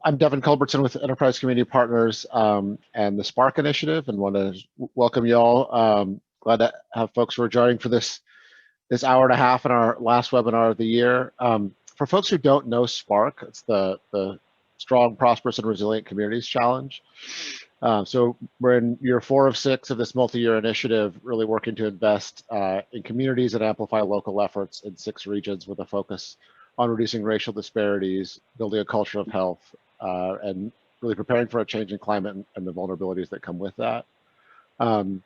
I'm Devin Culbertson with Enterprise Community Partners and the SPARCC initiative, and want to welcome you all. Glad to have folks who are joining for this hour and a half in our last webinar of the year. For folks who don't know SPARCC, it's the Strong, Prosperous, and Resilient Communities Challenge. So we're in year 4 of 6 of this multi-year initiative, really working to invest in communities that amplify local efforts in 6 regions with a focus on reducing racial disparities, building a culture of health, and really preparing for a changing climate and the vulnerabilities that come with that. We're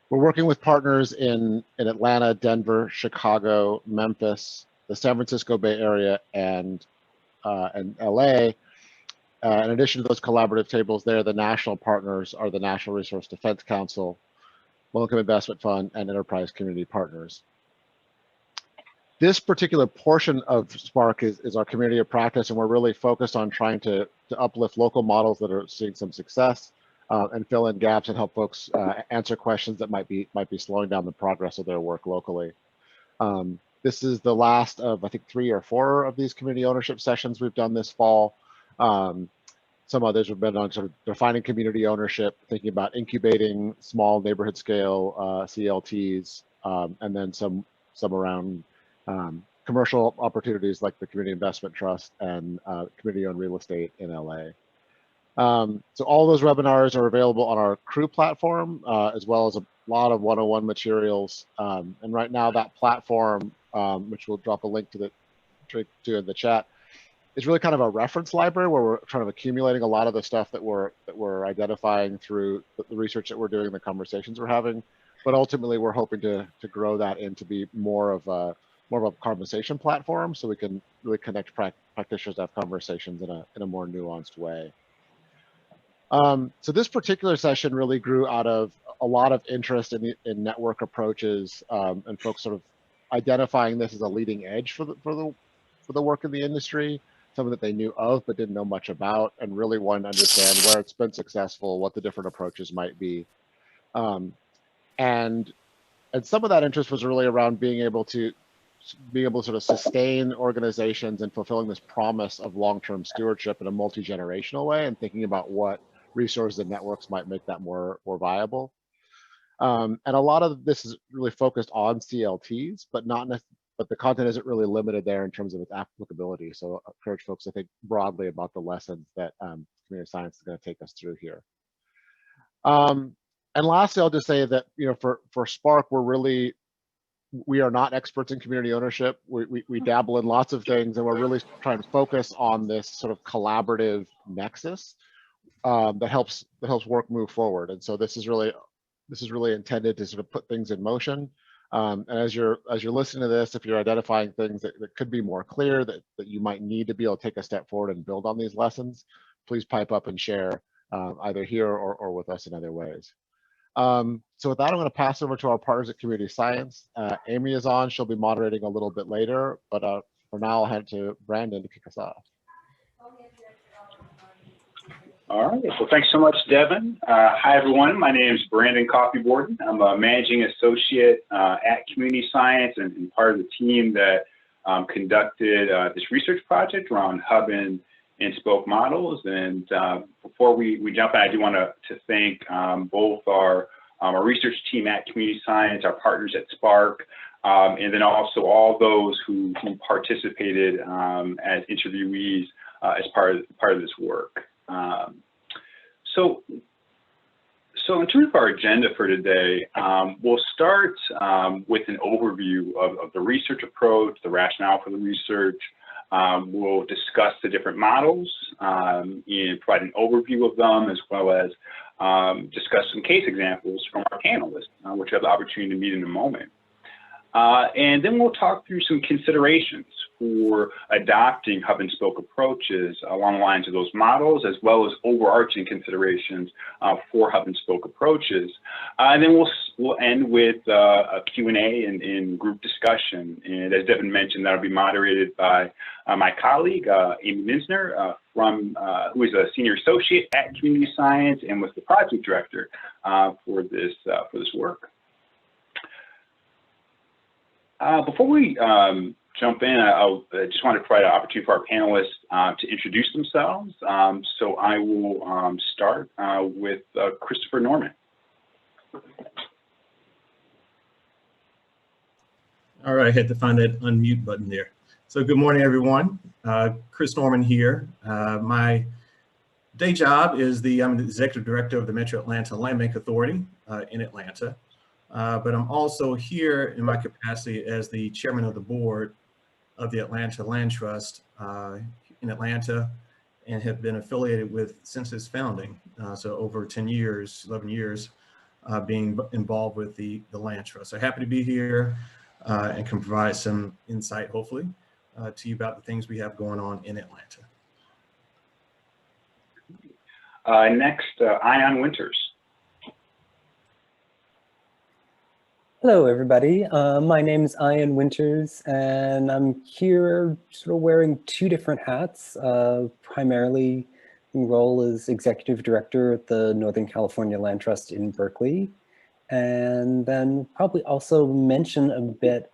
working with partners in Atlanta, Denver, Chicago, Memphis, the San Francisco Bay Area, and LA. In addition to those collaborative tables there, the national partners are the National Resource Defense Council, Low Income Investment Fund, and Enterprise Community Partners. This particular portion of SPARCC is our community of practice, and we're really focused on trying to uplift local models that are seeing some success and fill in gaps and help folks answer questions that might be slowing down the progress of their work locally. This is the last of, I think, 3 or 4 of these community ownership sessions we've done this fall. Some others have been on sort of defining community ownership, thinking about incubating small neighborhood scale CLTs, and then some around commercial opportunities like the Community Investment Trust and community-owned real estate in LA. So all those webinars are available on our crew platform, as well as a lot of one-on-one materials. And right now that platform, which we'll drop a link to in the chat, is really kind of a reference library where we're kind of accumulating a lot of the stuff that we're identifying through the research that we're doing, the conversations we're having. But ultimately, we're hoping to grow that into be more of a conversation platform, so we can really connect practitioners to have conversations in a more nuanced way. So this particular session really grew out of a lot of interest in network approaches and folks sort of identifying this as a leading edge for the work in the industry, something that they knew of but didn't know much about, and really wanted to understand where it's been successful, what the different approaches might be. And some of that interest was really around being able to sort of sustain organizations and fulfilling this promise of long-term stewardship in a multi-generational way, and thinking about what resources and networks might make that more viable. And a lot of this is really focused on CLTs, but the content isn't really limited there in terms of its applicability. So I encourage folks to think broadly about the lessons that community science is going to take us through here. And lastly, I'll just say that, you know, for SPARCC, we are not experts in community ownership. We dabble in lots of things, and we're really trying to focus on this sort of collaborative nexus that helps work move forward. And so this is really intended to sort of put things in motion. And as you're listening to this, if you're identifying things that could be more clear, that you might need to be able to take a step forward and build on these lessons, please pipe up and share either here or with us in other ways. So with that, I'm going to pass over to our partners at Community Science. Amy is on. She'll be moderating a little bit later, but for now, I'll hand it to Brandon to kick us off. All right. Well, thanks so much, Devin. Hi, everyone. My name is Brandon Coffeeborden. I'm a managing associate at Community Science and part of the team that conducted this research project around hub and spoke models. And before we jump in, I do want to thank both our research team at Community Science, our partners at SPARCC, and then also all those who participated as interviewees as part of this work. So in terms of our agenda for today, we'll start with an overview of the research approach, the rationale for the research. We'll discuss the different models and provide an overview of them, as well as discuss some case examples from our panelists, which I have the opportunity to meet in a moment. And then we'll talk through some considerations for adopting hub and spoke approaches along the lines of those models, as well as overarching considerations for hub and spoke approaches. And then we'll end with a Q&A and group discussion. And as Devin mentioned, that'll be moderated by my colleague, Amy Minsner, who is a senior associate at Community Science and was the project director for this work. Before we jump in, I just want to provide an opportunity for our panelists to introduce themselves. So I will start with Christopher Norman. All right, I had to find that unmute button there. So good morning, everyone. Chris Norman here. My day job is I'm the executive director of the Metro Atlanta Land Bank Authority in Atlanta. But I'm also here in my capacity as the chairman of the board of the Atlanta Land Trust in Atlanta, and have been affiliated with since its founding. So over 10 years, 11 years, being involved with the Land Trust. So happy to be here and can provide some insight, hopefully, to you about the things we have going on in Atlanta. Next, Ion Winters. Hello, everybody. My name is Ian Winters, and I'm here sort of wearing two different hats. Primarily, my role is executive director at the Northern California Land Trust in Berkeley. And then probably also mention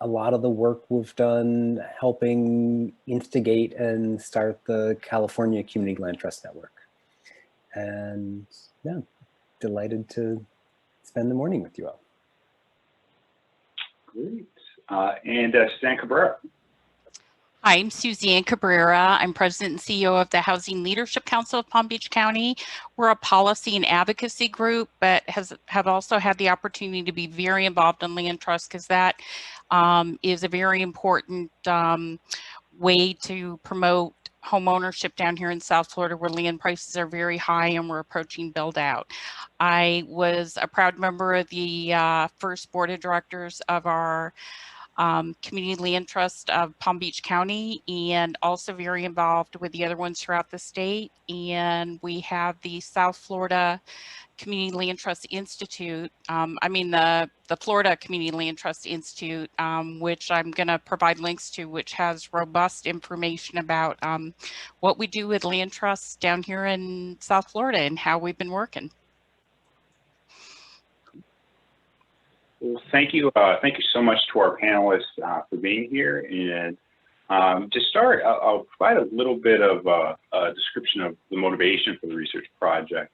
a lot of the work we've done helping instigate and start the California Community Land Trust Network. And yeah, delighted to spend the morning with you all. Great. And Suzanne Cabrera. Hi, I'm Suzanne Cabrera. I'm president and CEO of the Housing Leadership Council of Palm Beach County. We're a policy and advocacy group, but have also had the opportunity to be very involved in land trust, because that is a very important way to promote home ownership down here in South Florida, where land prices are very high and we're approaching build out. I was a proud member of the first board of directors of our Community Land Trust of Palm Beach County, and also very involved with the other ones throughout the state. And we have the South Florida Community Land Trust Institute, the Florida Community Land Trust Institute, which I'm going to provide links to, which has robust information about what we do with land trusts down here in South Florida and how we've been working. Well, thank you so much to our panelists for being here. And to start, I'll provide a little bit of a description of the motivation for the research project.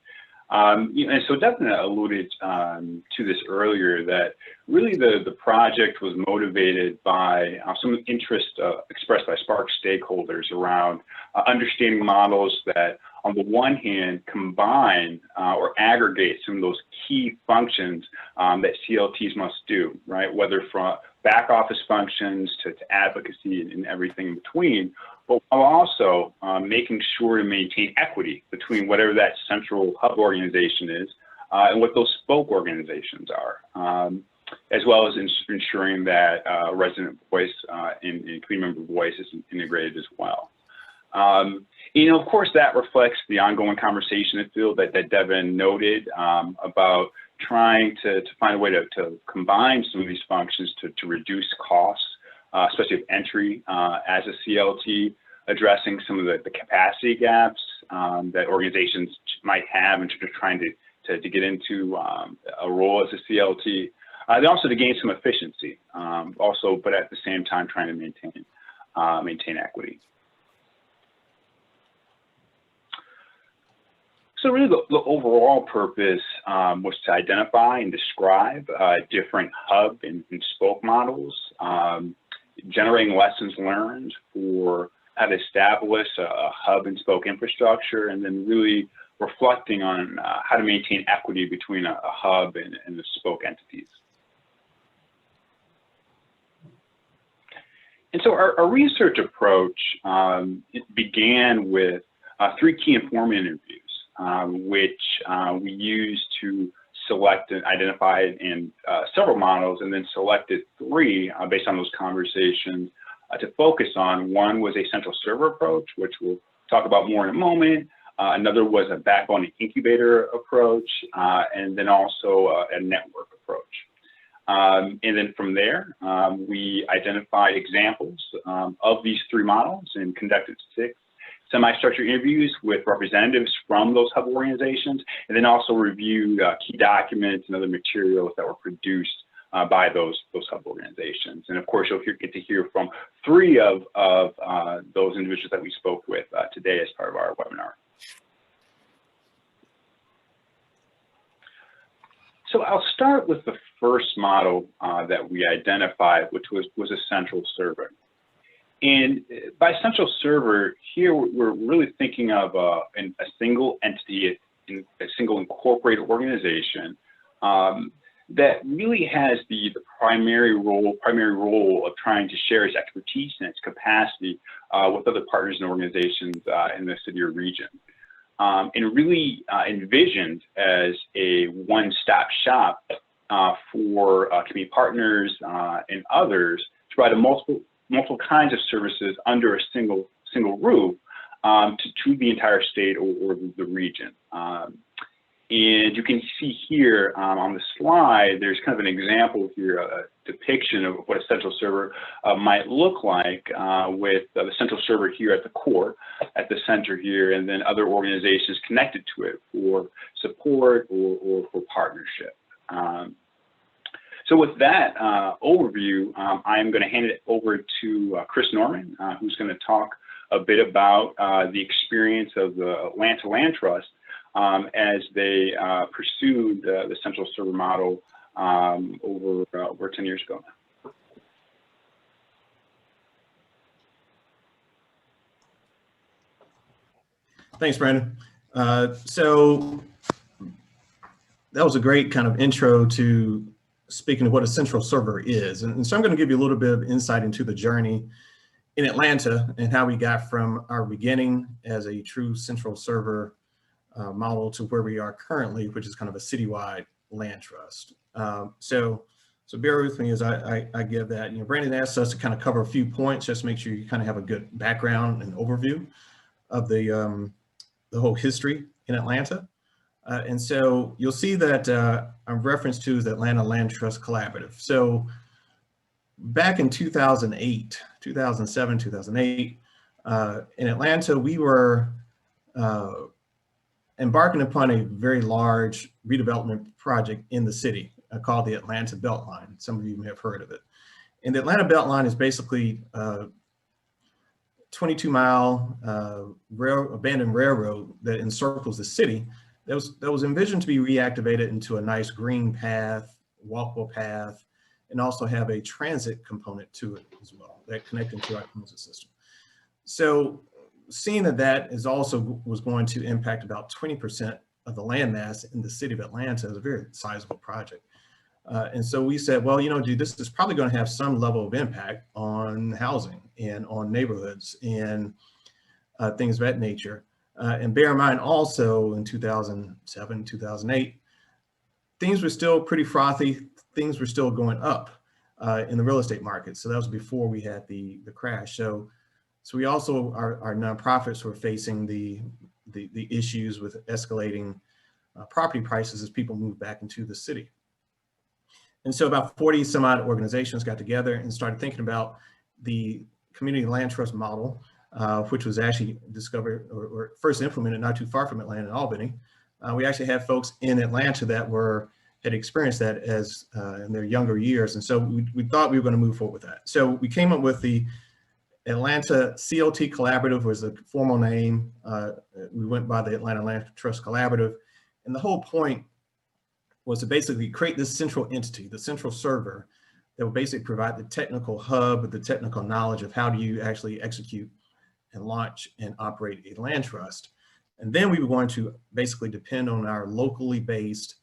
And so Devin alluded to this earlier, that really the project was motivated by some interest expressed by SPARCC stakeholders around understanding models that, on the one hand, combine or aggregate some of those key functions that CLTs must do, right? Whether from back office functions to advocacy and everything in between, but while also making sure to maintain equity between whatever that central hub organization is and what those spoke organizations are, as well as ensuring that resident voice and community member voice is integrated as well. Of course, that reflects the ongoing conversation in the field that Devin noted about trying to find a way to combine some of these functions to reduce costs, especially of entry as a CLT, addressing some of the capacity gaps that organizations might have in terms of trying to get into a role as a CLT. Then also to gain some efficiency, but at the same time trying to maintain equity. So really the overall purpose was to identify and describe different hub and spoke models, generating lessons learned for how to establish a hub and spoke infrastructure, and then really reflecting on how to maintain equity between a hub and the spoke entities. And so our research approach it began with 3 key informant interviews, which we used to select and identify in several models, and then selected 3 based on those conversations to focus on. One was a central server approach, which we'll talk about more in a moment. Another was a backbone incubator approach, and then also a network approach. And then from there, we identified examples of these 3 models and conducted 6 semi-structured interviews with representatives from those hub organizations, and then also reviewed key documents and other materials that were produced by those hub organizations. And of course, course, you'll get to hear from 3 of those individuals that we spoke with today as part of our webinar. So I'll start with the first model that we identified, which was a central server. And by central server, here we're really thinking of a single entity, a single incorporated organization that really has the primary role of trying to share its expertise and its capacity with other partners and organizations in the city or region. And really envisioned as a one-stop shop for community partners and others to provide multiple kinds of services under a single roof to the entire state or the region. And you can see here on the slide, there's kind of an example here, a depiction of what a central server might look like with the central server here at the core, at the center here, and then other organizations connected to it for support or for partnership. So with that overview, I'm going to hand it over to Chris Norman, who's going to talk a bit about the experience of the Atlanta Land Trust as they pursued the central server model over 10 years ago now. Thanks, Brandon. So that was a great kind of intro to speaking of what a central server is. And so I'm going to give you a little bit of insight into the journey in Atlanta and how we got from our beginning as a true central server model to where we are currently, which is kind of a citywide land trust. So bear with me as I give that. You know, Brandon asked us to kind of cover a few points, just to make sure you kind of have a good background and overview of the whole history in Atlanta. And so you'll see that I'm referenced to the Atlanta Land Trust Collaborative. So back in 2008, 2007, 2008, in Atlanta, we were embarking upon a very large redevelopment project in the city called the Atlanta Beltline. Some of you may have heard of it. And the Atlanta Beltline is basically 22-mile abandoned railroad that encircles the city that was envisioned to be reactivated into a nice green path, walkable path, and also have a transit component to it as well that connected to our transit system. So seeing that was going to impact about 20% of the land mass in the city of Atlanta, is a very sizable project. And so we said, well, you know, this is probably going to have some level of impact on housing and on neighborhoods and things of that nature. And bear in mind also in 2007, 2008, things were still pretty frothy. Things were still going up in the real estate market. So that was before we had the crash. So we also, our nonprofits were facing the issues with escalating property prices as people moved back into the city. And so about 40 some odd organizations got together and started thinking about the community land trust model, which was actually discovered or first implemented not too far from Atlanta in Albany. We actually had folks in Atlanta that had experienced that as in their younger years. And so we thought we were going to move forward with that. So we came up with the Atlanta CLT Collaborative was the formal name. We went by the Atlanta Land Trust Collaborative. And the whole point was to basically create this central entity, the central server, that would basically provide the technical hub, the technical knowledge of how do you actually execute and launch and operate a land trust. And then we were going to basically depend on our locally based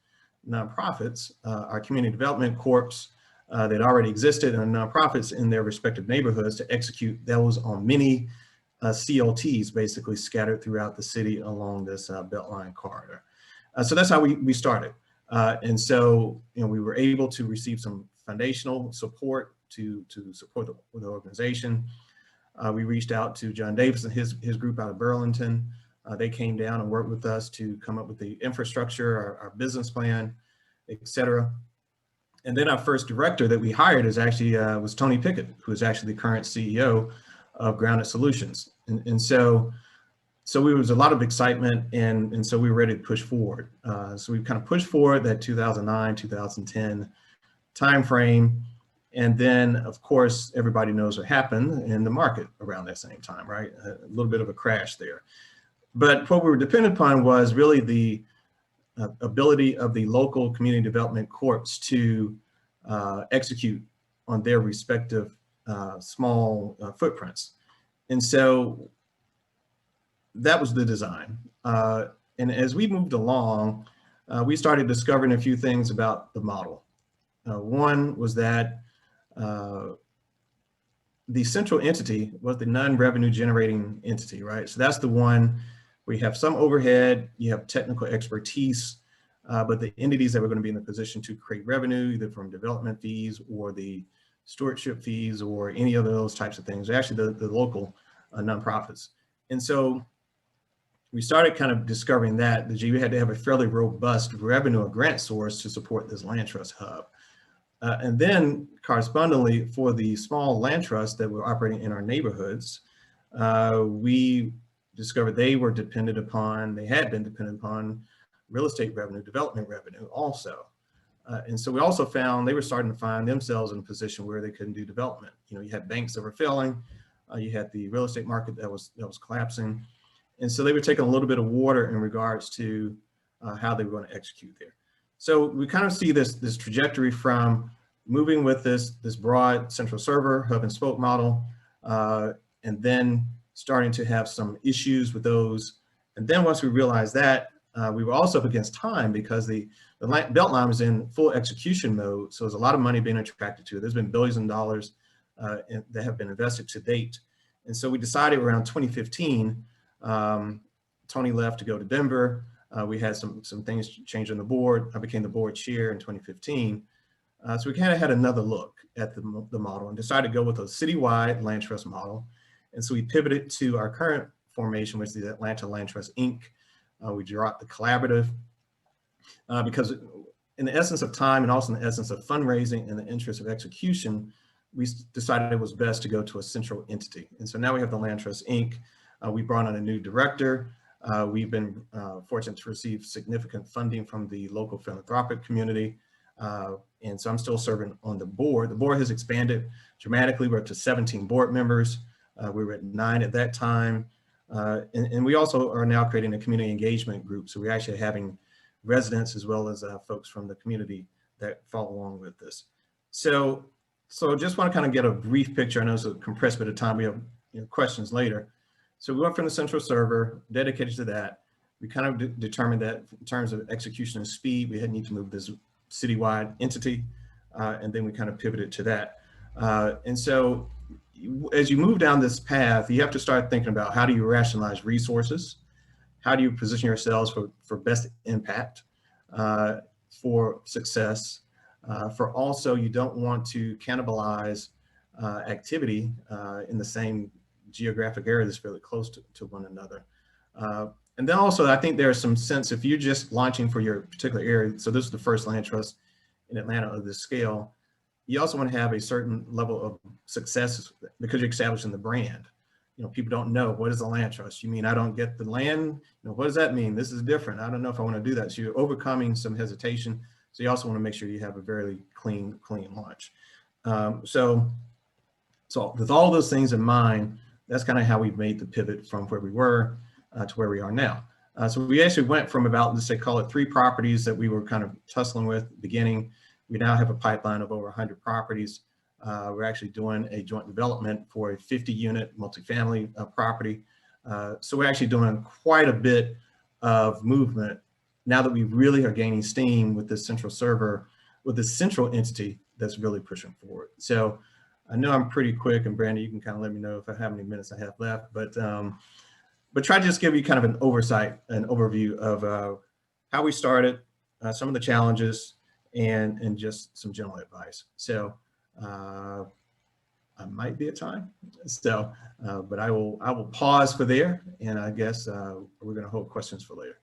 nonprofits, our community development corps that already existed, and nonprofits in their respective neighborhoods to execute those on many CLTs basically scattered throughout the city along this Beltline corridor. So that's how we started. And so, you know, we were able to receive some foundational support to support the organization. We reached out to John Davis and his group out of Burlington. They came down and worked with us to come up with the infrastructure, our business plan, et cetera. And then our first director that we hired is actually was Tony Pickett, who is actually the current CEO of Grounded Solutions. And so there was a lot of excitement, and so we were ready to push forward. So we kind of pushed forward that 2009, 2010 timeframe. And then, of course, everybody knows what happened in the market around that same time, right? A little bit of a crash there. But what we were dependent upon was really the ability of the local community development corps to execute on their respective small footprints. And so that was the design. And as we moved along, we started discovering a few things about the model. One was that the central entity was the non-revenue generating entity, right? So that's the one where you have some overhead, you have technical expertise, but the entities that were going to be in the position to create revenue, either from development fees or the stewardship fees or any of those types of things, are actually the local nonprofits. And so we started kind of discovering that we had to have a fairly robust revenue or grant source to support this land trust hub. And then correspondingly for the small land trusts that were operating in our neighborhoods, we discovered they were dependent upon, they had been dependent upon real estate revenue, development revenue also. And so we also found they were starting to find themselves in a position where they couldn't do development. You know, you had banks that were failing, you had the real estate market that was collapsing. And so they were taking a little bit of water in regards to how they were going to execute there. So we kind of see this trajectory from moving with this broad central server hub and spoke model, and then starting to have some issues with those. And then once we realized that, we were also up against time because the Beltline was in full execution mode. So there's a lot of money being attracted to it. There's been billions of dollars that have been invested to date. And so we decided around 2015, Tony left to go to Denver. We had some things change on the board. I became the board chair in 2015. So we kind of had another look at the model and decided to go with a citywide land trust model. And so we pivoted to our current formation, which is the Atlanta Land Trust Inc. We dropped the collaborative because in the essence of time and also in the essence of fundraising and the interest of execution, we decided it was best to go to a central entity. And so now we have the Land Trust Inc. We brought on a new director. We've been fortunate to receive significant funding from the local philanthropic community. And so I'm still serving on the board. The board has expanded dramatically. We're up to 17 board members. We were at 9 at that time. And we also are now creating a community engagement group. So we're actually having residents as well as folks from the community that follow along with this. So just want to kind of get a brief picture. I know it's a compressed bit of time. We have questions later. So we went from the central server, dedicated to that. We kind of determined that in terms of execution and speed, we had need to move this citywide entity, and then we kind of pivoted to that. And so as you move down this path, you have to start thinking about how do you rationalize resources? How do you position yourselves for best impact, for success, for also you don't want to cannibalize activity in the same geographic area that's fairly close to one another. And then also, I think there's some sense if you're just launching for your particular area, so this is the first land trust in Atlanta of this scale, you also want to have a certain level of success because you're establishing the brand. You know, people don't know, what is a land trust? You mean I don't get the land? You know, what does that mean? This is different. I don't know if I want to do that. So you're overcoming some hesitation. So you also want to make sure you have a very clean launch. So with all those things in mind, that's kind of how we've made the pivot from where we were to where we are now. So we actually went from about, let's say, call it 3 properties that we were kind of tussling with at the beginning. We now have a pipeline of over 100 properties. We're actually doing a joint development for a 50-unit multifamily property. So we're actually doing quite a bit of movement now that we really are gaining steam with this central server, with this central entity that's really pushing forward. So I know I'm pretty quick, and Brandon, you can kind of let me know if I have any minutes I have left, but try to just give you kind of an oversight, an overview of how we started, some of the challenges, and just some general advice. So I might be at time. So, but I will pause for there, and I guess we're going to hold questions for later.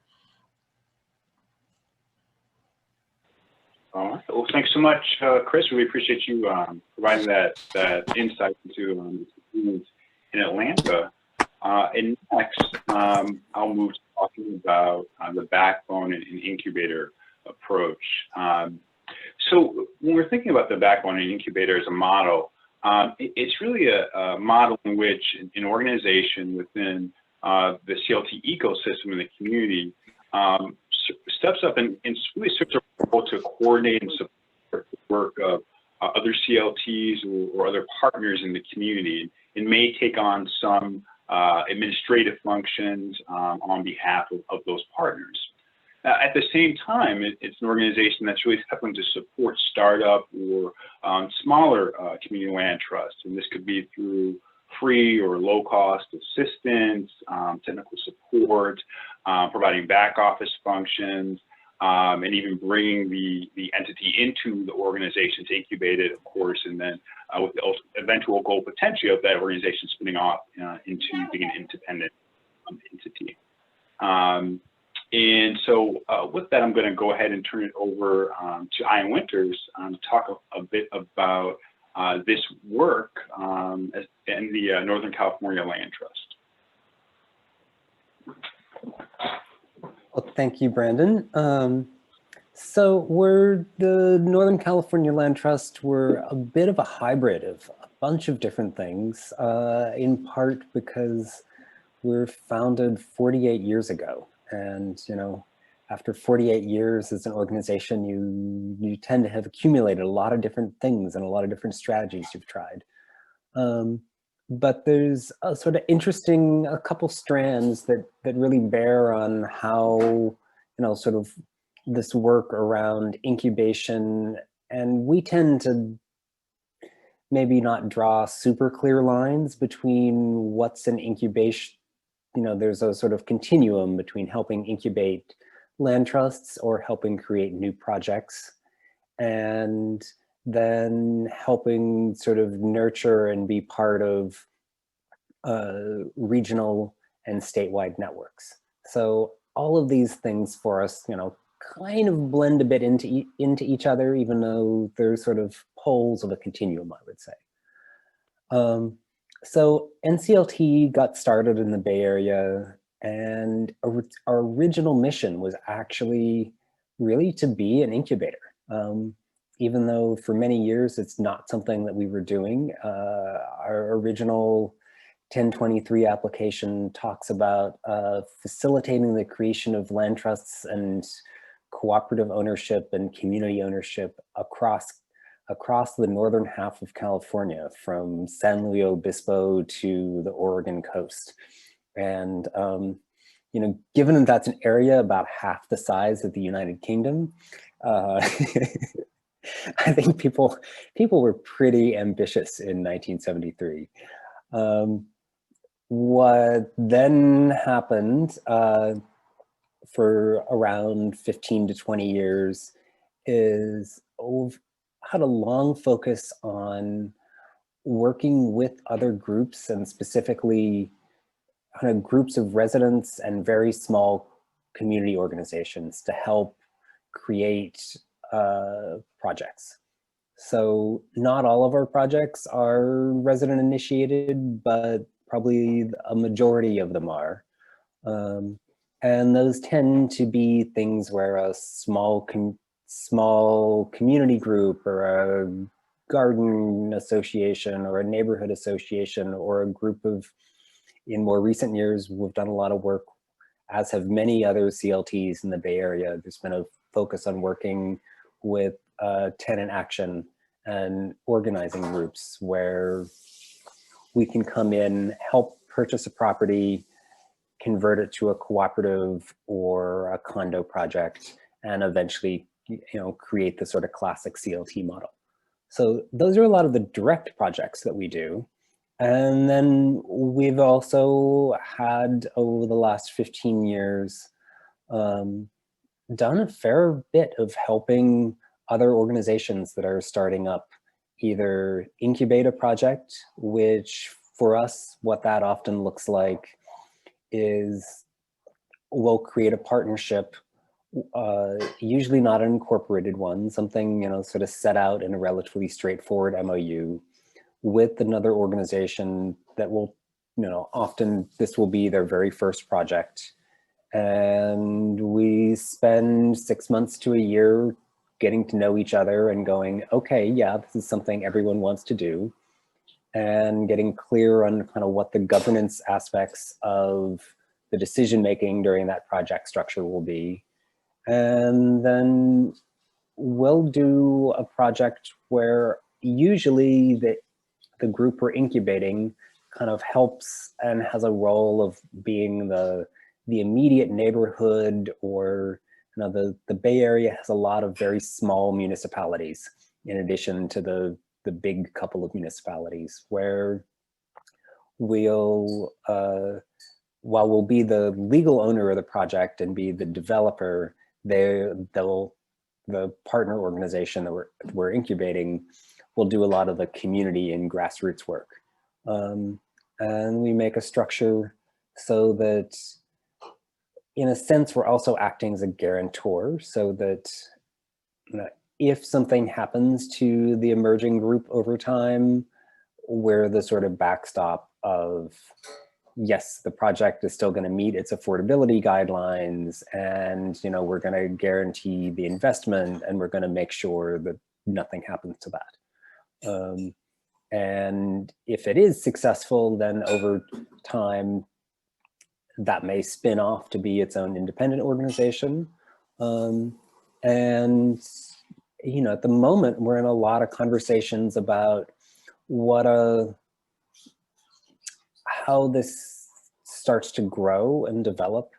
All right. Well, thanks so much, Chris. We appreciate you providing that insight into in Atlanta. And next, I'll move to talking about the backbone and incubator approach. So when we're thinking about the backbone and incubator as a model, it's really a model in which an organization within the CLT ecosystem in the community steps up and really serves a role to coordinate and support the work of other CLTs or other partners in the community, and may take on some administrative functions on behalf of those partners. At the same time, it's an organization that's really helping to support startup or smaller community land trusts, and this could be through free or low-cost assistance, technical support, providing back office functions, and even bringing the entity into the organization to incubate it, of course, and then with the eventual goal potentially of that organization spinning off into being an independent entity. And so with that, I'm going to go ahead and turn it over to Ian Winters to talk a bit about this work in the Northern California Land Trust. Well, thank you, Brandon. So the Northern California Land Trust. We're a bit of a hybrid of a bunch of different things, in part because we're founded 48 years ago. And, you know, after 48 years as an organization, you tend to have accumulated a lot of different things and a lot of different strategies you've tried. But there's a sort of interesting, a couple strands that really bear on how, you know, sort of this work around incubation. And we tend to maybe not draw super clear lines between what's an incubation. You know, there's a sort of continuum between helping incubate land trusts or helping create new projects, and then helping sort of nurture and be part of regional and statewide networks. So all of these things for us, you know, kind of blend a bit into each other, even though they're sort of poles of a continuum, I would say. So NCLT got started in the Bay Area, and our original mission was actually really to be an incubator. Even though for many years it's not something that we were doing. Our original 1023 application talks about facilitating the creation of land trusts and cooperative ownership and community ownership across the northern half of California, from San Luis Obispo to the Oregon coast. And, you know, given that that's an area about half the size of the United Kingdom, I think people were pretty ambitious in 1973. What then happened for around 15 to 20 years is had a long focus on working with other groups, and specifically kind of groups of residents and very small community organizations to help create projects. So not all of our projects are resident initiated, but probably a majority of them are. And those tend to be things where a small community group or a garden association or a neighborhood association or a group of, in more recent years, we've done a lot of work, as have many other CLTs in the Bay Area. There's been a focus on working with tenant action and organizing groups where we can come in, help purchase a property, convert it to a cooperative or a condo project, and eventually, you know, create the sort of classic CLT model. So those are a lot of the direct projects that we do. And then we've also had, over the last 15 years, done a fair bit of helping other organizations that are starting up, either incubate a project, which for us, what that often looks like is we'll create a partnership, usually not an incorporated one, something, you know, sort of set out in a relatively straightforward MOU with another organization that will, you know, often this will be their very first project. And we spend 6 months to a year getting to know each other and going, okay, yeah, this is something everyone wants to do, and getting clear on kind of what the governance aspects of the decision-making during that project structure will be. And then we'll do a project where usually the group we're incubating kind of helps and has a role of being the immediate neighborhood, or the Bay Area has a lot of very small municipalities in addition to the big couple of municipalities, where we'll, while we'll be the legal owner of the project and be the developer, the partner organization that we're incubating will do a lot of the community and grassroots work. And we make a structure so that, in a sense, we're also acting as a guarantor, so that if something happens to the emerging group over time, we're the sort of backstop of, yes, the project is still going to meet its affordability guidelines, and we're going to guarantee the investment, and we're going to make sure that nothing happens to that. And if it is successful, then over time, that may spin off to be its own independent organization. And at the moment, we're in a lot of conversations about how this starts to grow and develop,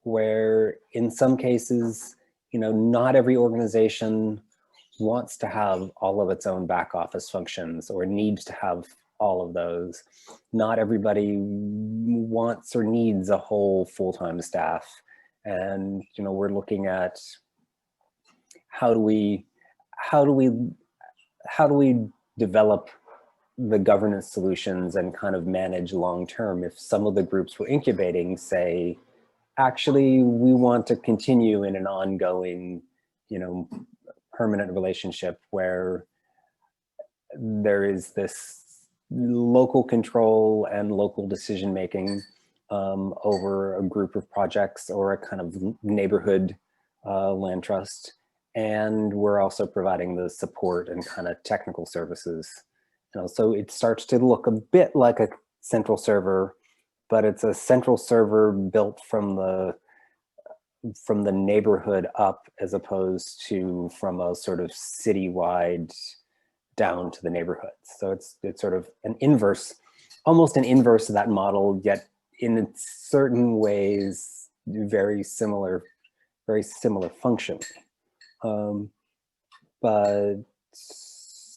where in some cases, not every organization wants to have all of its own back office functions or needs to have all of those. Not everybody wants or needs a whole full-time staff. And, we're looking at how do we develop the governance solutions and kind of manage long-term if some of the groups we're incubating say, actually, we want to continue in an ongoing, permanent relationship where there is this local control and local decision-making over a group of projects or a kind of neighborhood land trust. And we're also providing the support and kind of technical services. So it starts to look a bit like a central server, but it's a central server built from the neighborhood up, as opposed to from a sort of citywide down to the neighborhoods. So it's sort of an inverse, almost an inverse of that model, yet in certain ways very similar function. But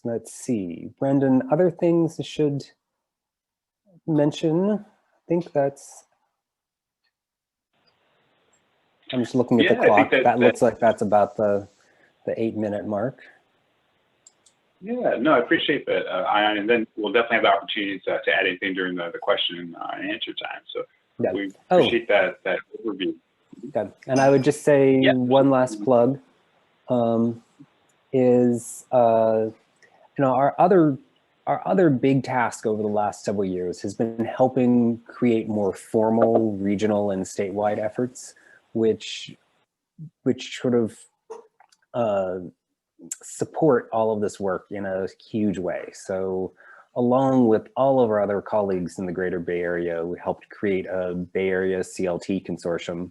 let's see, Brendan, other things I should mention? I think that's, I'm just looking at the clock. That looks like that's about the 8-minute mark. Yeah, no, I appreciate that, Ion, and then we'll definitely have the opportunity to add anything during the question and answer time. So yeah. We appreciate that overview. Good. And I would just say one last plug is our other big task over the last several years has been helping create more formal regional and statewide efforts, which sort of support all of this work in a huge way. So along with all of our other colleagues in the greater Bay Area, we helped create a Bay Area CLT consortium,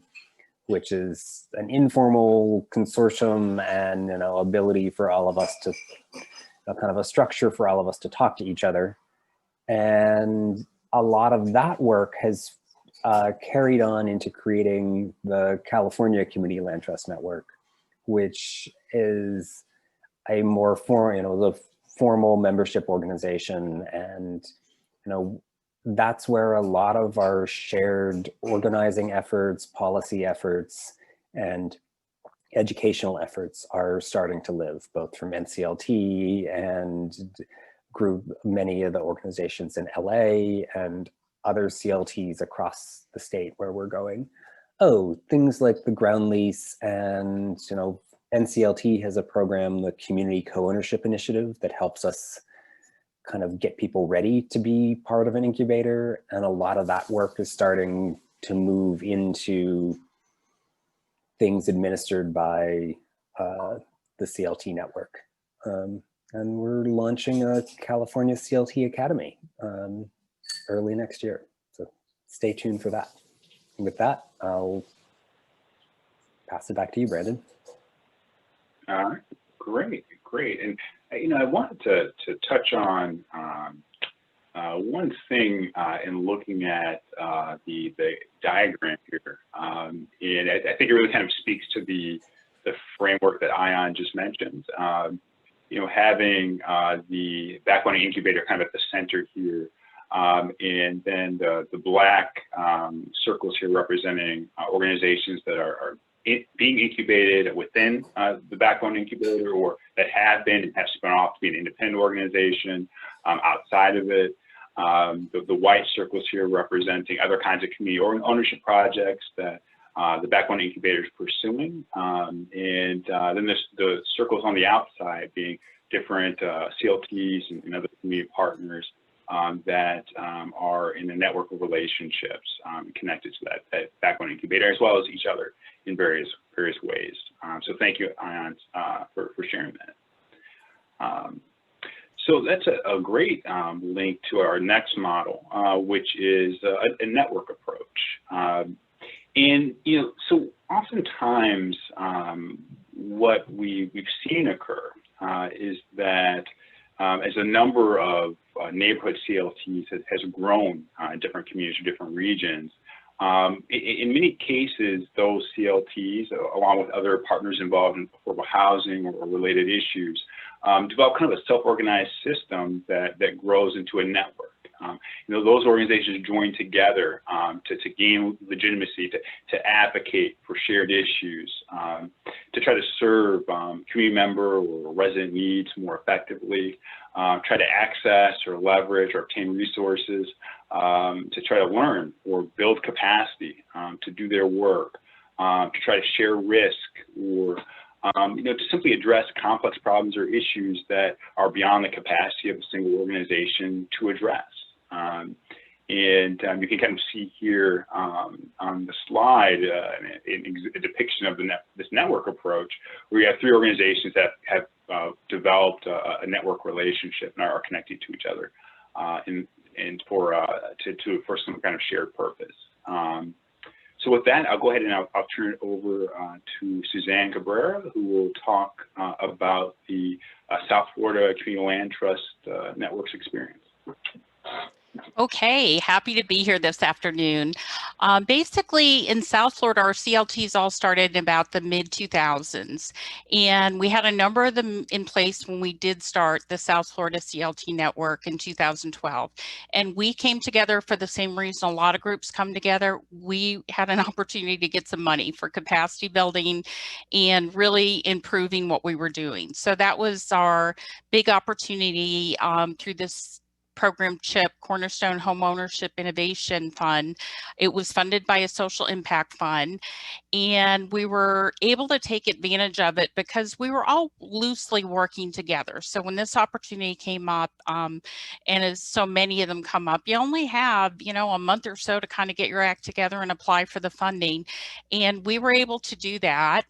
which is an informal consortium and ability for all of us to, kind of a structure for all of us to talk to each other. And a lot of that work has carried on into creating the California Community Land Trust Network, which is a more the formal membership organization. And that's where a lot of our shared organizing efforts, policy efforts, and educational efforts are starting to live, both from NCLT and many of the organizations in LA and other CLTs across the state where we're going. Things like the ground lease, and NCLT has a program, the Community Co-Ownership Initiative, that helps us kind of get people ready to be part of an incubator. And a lot of that work is starting to move into things administered by the CLT network. And we're launching a California CLT Academy early next year. So stay tuned for that. And with that, I'll pass it back to you, Brandon. All right, great. And I wanted to touch on one thing in looking at the diagram here, and I think it really kind of speaks to the framework that Ion just mentioned. Having the backbone incubator kind of at the center here, and then the black circles here representing organizations that are being incubated within the backbone incubator, or that have been and have spun off to be an independent organization outside of it. The white circles here representing other kinds of community ownership projects that the backbone incubator is pursuing. And then the circles on the outside being different CLTs and other community partners that are in a network of relationships connected to that backbone incubator, as well as each other in various ways. So thank you, Ion, for sharing that. So that's a great link to our next model, which is a network approach. And so oftentimes what we've seen occur is that as a number of neighborhood CLTs has grown in different communities or different regions, in many cases, those CLTs, along with other partners involved in affordable housing or related issues, develop kind of a self-organized system that grows into a network. Those organizations join together to gain legitimacy, to advocate for shared issues, to try to serve community member or resident needs more effectively, try to access or leverage or obtain resources, to try to learn or build capacity to do their work, to try to share risk, or to simply address complex problems or issues that are beyond the capacity of a single organization to address. And you can kind of see here on the slide a depiction of this network approach, where you have three organizations that have developed a network relationship and are connected to each other for some kind of shared purpose. So with that, I'll go ahead and I'll turn it over to Suzanne Cabrera, who will talk about the South Florida Community Land Trust Network's experience. Okay, happy to be here this afternoon. Basically, in South Florida, our CLTs all started in about the mid-2000s, and we had a number of them in place when we did start the South Florida CLT network in 2012. And we came together for the same reason a lot of groups come together. We had an opportunity to get some money for capacity building and really improving what we were doing. So that was our big opportunity through this program CHIP, Cornerstone Homeownership Innovation Fund. It was funded by a social impact fund, and we were able to take advantage of it because we were all loosely working together. So when this opportunity came up, and as so many of them come up, you only have, a month or so to kind of get your act together and apply for the funding. And we were able to do that,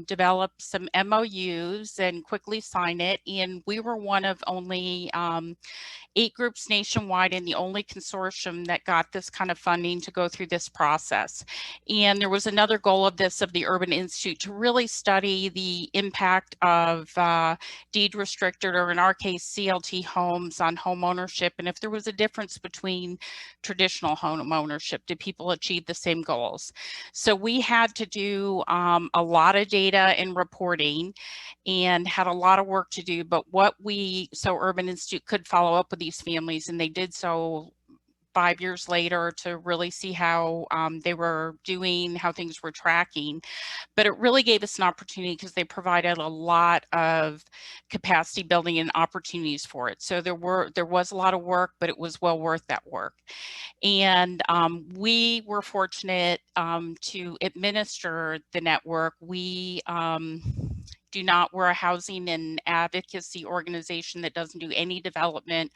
develop some MOUs and quickly sign it. And we were one of only 8 groups nationwide and the only consortium that got this kind of funding to go through this process. And there was another goal of the Urban Institute to really study the impact of deed restricted, or in our case, CLT homes on home ownership, and if there was a difference between traditional home ownership, did people achieve the same goals? So we had to do a lot of data and reporting and had a lot of work to do, but Urban Institute could follow up with these families, and they did so 5 years later to really see how they were doing, how things were tracking. But it really gave us an opportunity because they provided a lot of capacity building and opportunities for it. So there was a lot of work, but it was well worth that work. And we were fortunate to administer the network. We we're a housing and advocacy organization that doesn't do any development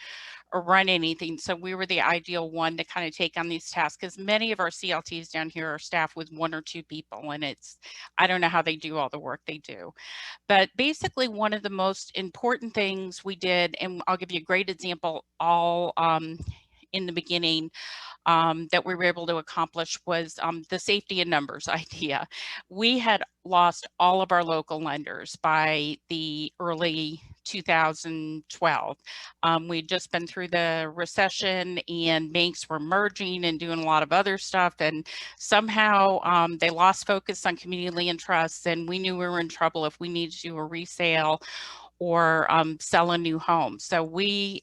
or run anything. So we were the ideal one to kind of take on these tasks, because many of our CLTs down here are staffed with 1 or 2 people, and I don't know how they do all the work they do. But basically, one of the most important things we did, and I'll give you a great example all in the beginning, that we were able to accomplish was the safety in numbers idea. We had lost all of our local lenders by the early 2012. We'd just been through the recession, and banks were merging and doing a lot of other stuff, and somehow they lost focus on community land trusts, and we knew we were in trouble if we needed to do a resale or sell a new home. So we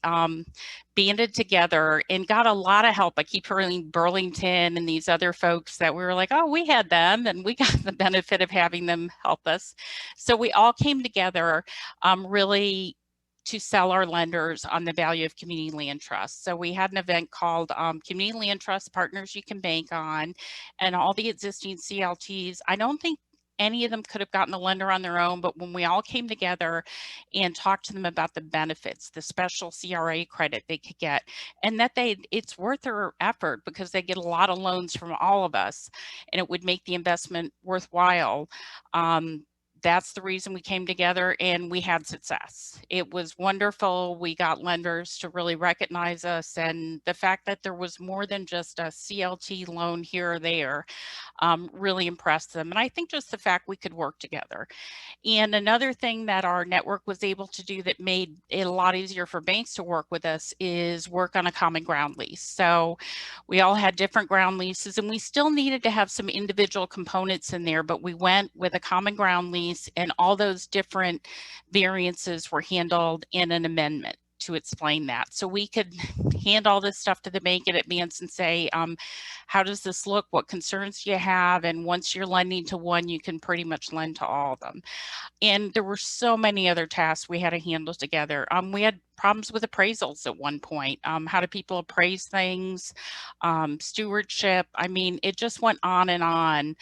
banded together and got a lot of help. I keep hearing Burlington and these other folks that we were like, oh, we had them, and we got the benefit of having them help us. So we all came together really to sell our lenders on the value of community land trusts. So we had an event called Community Land Trust Partners You Can Bank On, and all the existing CLTs, I don't think any of them could have gotten a lender on their own, but when we all came together and talked to them about the benefits, the special CRA credit they could get, and that it's worth their effort because they get a lot of loans from all of us, and it would make the investment worthwhile. That's the reason we came together, and we had success. It was wonderful. We got lenders to really recognize us, and the fact that there was more than just a CLT loan here or there really impressed them. And I think just the fact we could work together. And another thing that our network was able to do that made it a lot easier for banks to work with us is work on a common ground lease. So we all had different ground leases, and we still needed to have some individual components in there, but we went with a common ground lease, and all those different variances were handled in an amendment to explain that. So we could hand all this stuff to the bank in advance and say, how does this look? What concerns do you have? And once you're lending to one, you can pretty much lend to all of them. And there were so many other tasks we had to handle together. We had problems with appraisals at one point. How do people appraise things? Stewardship. I mean, it just went on and on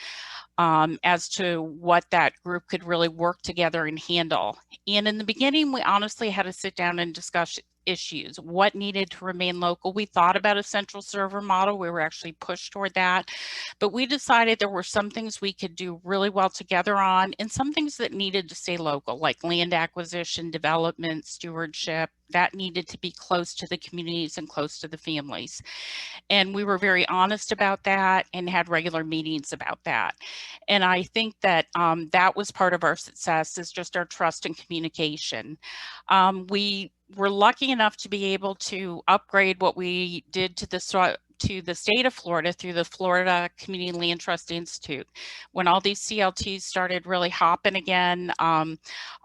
as to what that group could really work together and handle. And in the beginning, we honestly had to sit down and discuss issues, what needed to remain local. We thought about a central server model. We were actually pushed toward that, but we decided there were some things we could do really well together on, and some things that needed to stay local, like land acquisition, development, stewardship, that needed to be close to the communities and close to the families. And we were very honest about that and had regular meetings about that. And I think that that was part of our success, is just our trust and communication. We were lucky enough to be able to upgrade what we did to the state of Florida through the Florida Community Land Trust Institute. When all these CLTs started really hopping again,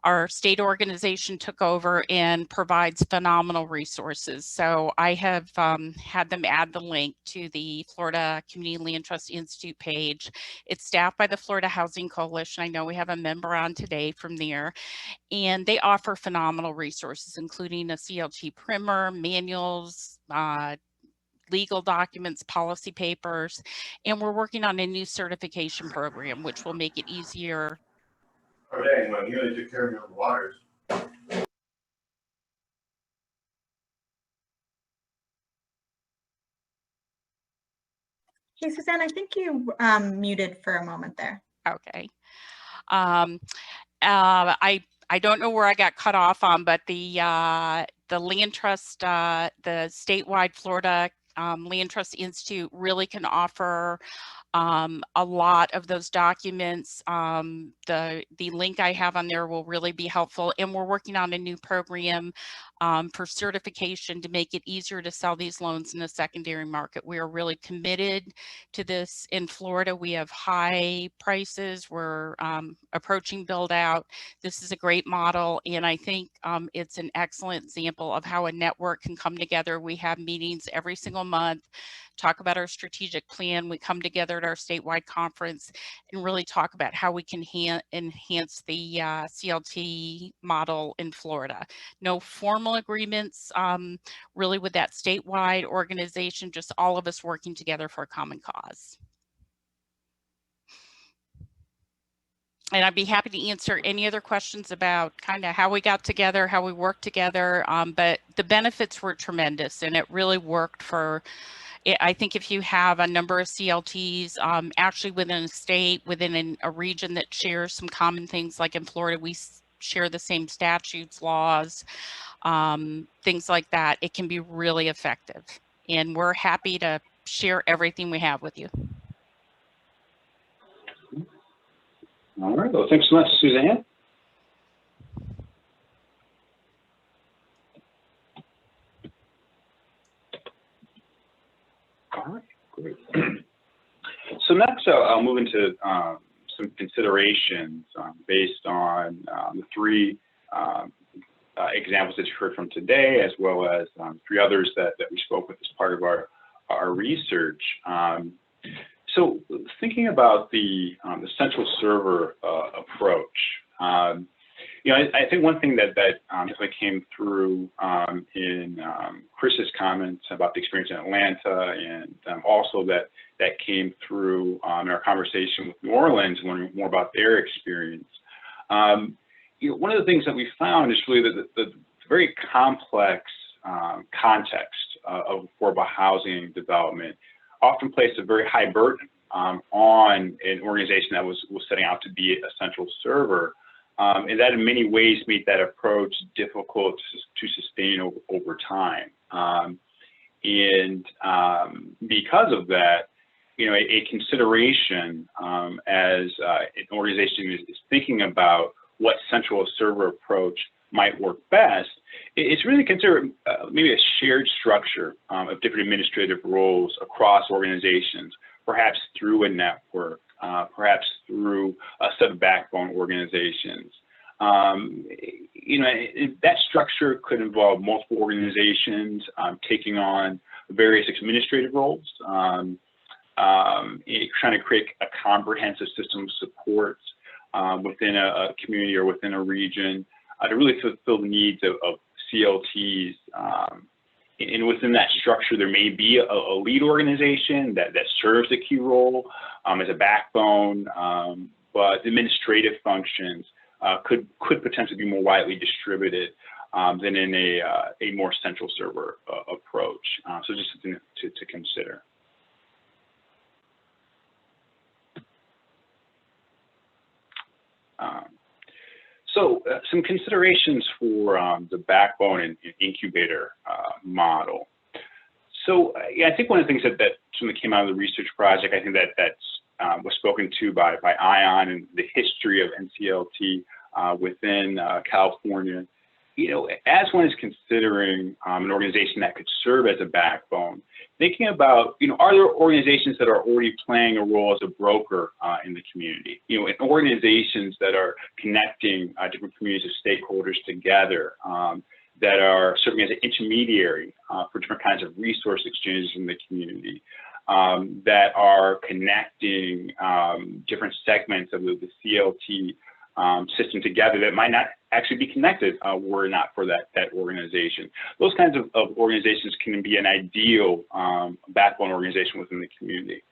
our state organization took over and provides phenomenal resources. So I have had them add the link to the Florida Community Land Trust Institute page. It's staffed by the Florida Housing Coalition. I know we have a member on today from there. And they offer phenomenal resources, including a CLT primer, manuals, legal documents, policy papers, and we're working on a new certification program, which will make it easier. Oh, dang, well, you only took care of your own waters. Hey, Suzanne, I think you muted for a moment there. Okay. I don't know where I got cut off on, but the land trust, the statewide Florida Land Trust Institute really can offer a lot of those documents. The link I have on there will really be helpful, and we're working on a new program for certification to make it easier to sell these loans in the secondary market. We are really committed to this in Florida. We have high prices. We're approaching build out. This is a great model, and I think it's an excellent example of how a network can come together. We have meetings every single month, talk about our strategic plan. We come together at our statewide conference and really talk about how we can enhance the CLT model in Florida. No formal agreements really with that statewide organization, just all of us working together for a common cause. And I'd be happy to answer any other questions about kind of how we got together, how we worked together. But the benefits were tremendous, and it really worked for, I think if you have a number of CLTs, actually within a state, within a region that shares some common things, like in Florida, we share the same statutes, laws, things like that, it can be really effective. And we're happy to share everything we have with you. All right, well, thanks so much, Suzanne. All right, great. So next, I'll move into some considerations based on the three examples that you've heard from today, as well as 3 others that we spoke with as part of our research. So thinking about the central server approach, you know, I think one thing that definitely came through in Chris's comments about the experience in Atlanta, and also that came through in our conversation with New Orleans, learning more about their experience. You know, one of the things that we found is really the very complex context of affordable housing development often placed a very high burden on an organization that was setting out to be a central server, and that in many ways made that approach difficult to sustain over time. And because of that, you know, a consideration as an organization is thinking about what central server approach might work best, it's really consider maybe a shared structure of different administrative roles across organizations, perhaps through a network, perhaps through a set of backbone organizations. You know, that structure could involve multiple organizations taking on various administrative roles, trying to create a comprehensive system of support within a community or within a region to really fulfill the needs of CLTs. And within that structure, there may be a lead organization that serves a key role as a backbone, but administrative functions could potentially be more widely distributed than in a more central server approach. So just something to consider. So some considerations for the backbone and incubator model. So yeah, I think one of the things that certainly came out of the research project, I think that was spoken to by Ion and the history of NCLT within California. You know, as one is considering an organization that could serve as a backbone, thinking about, you know, are there organizations that are already playing a role as a broker in the community? You know, organizations that are connecting different communities of stakeholders together, that are serving as an intermediary for different kinds of resource exchanges in the community, that are connecting different segments of the CLT system together that might not actually be connected were it not for that organization. Those kinds of organizations can be an ideal backbone organization within the community.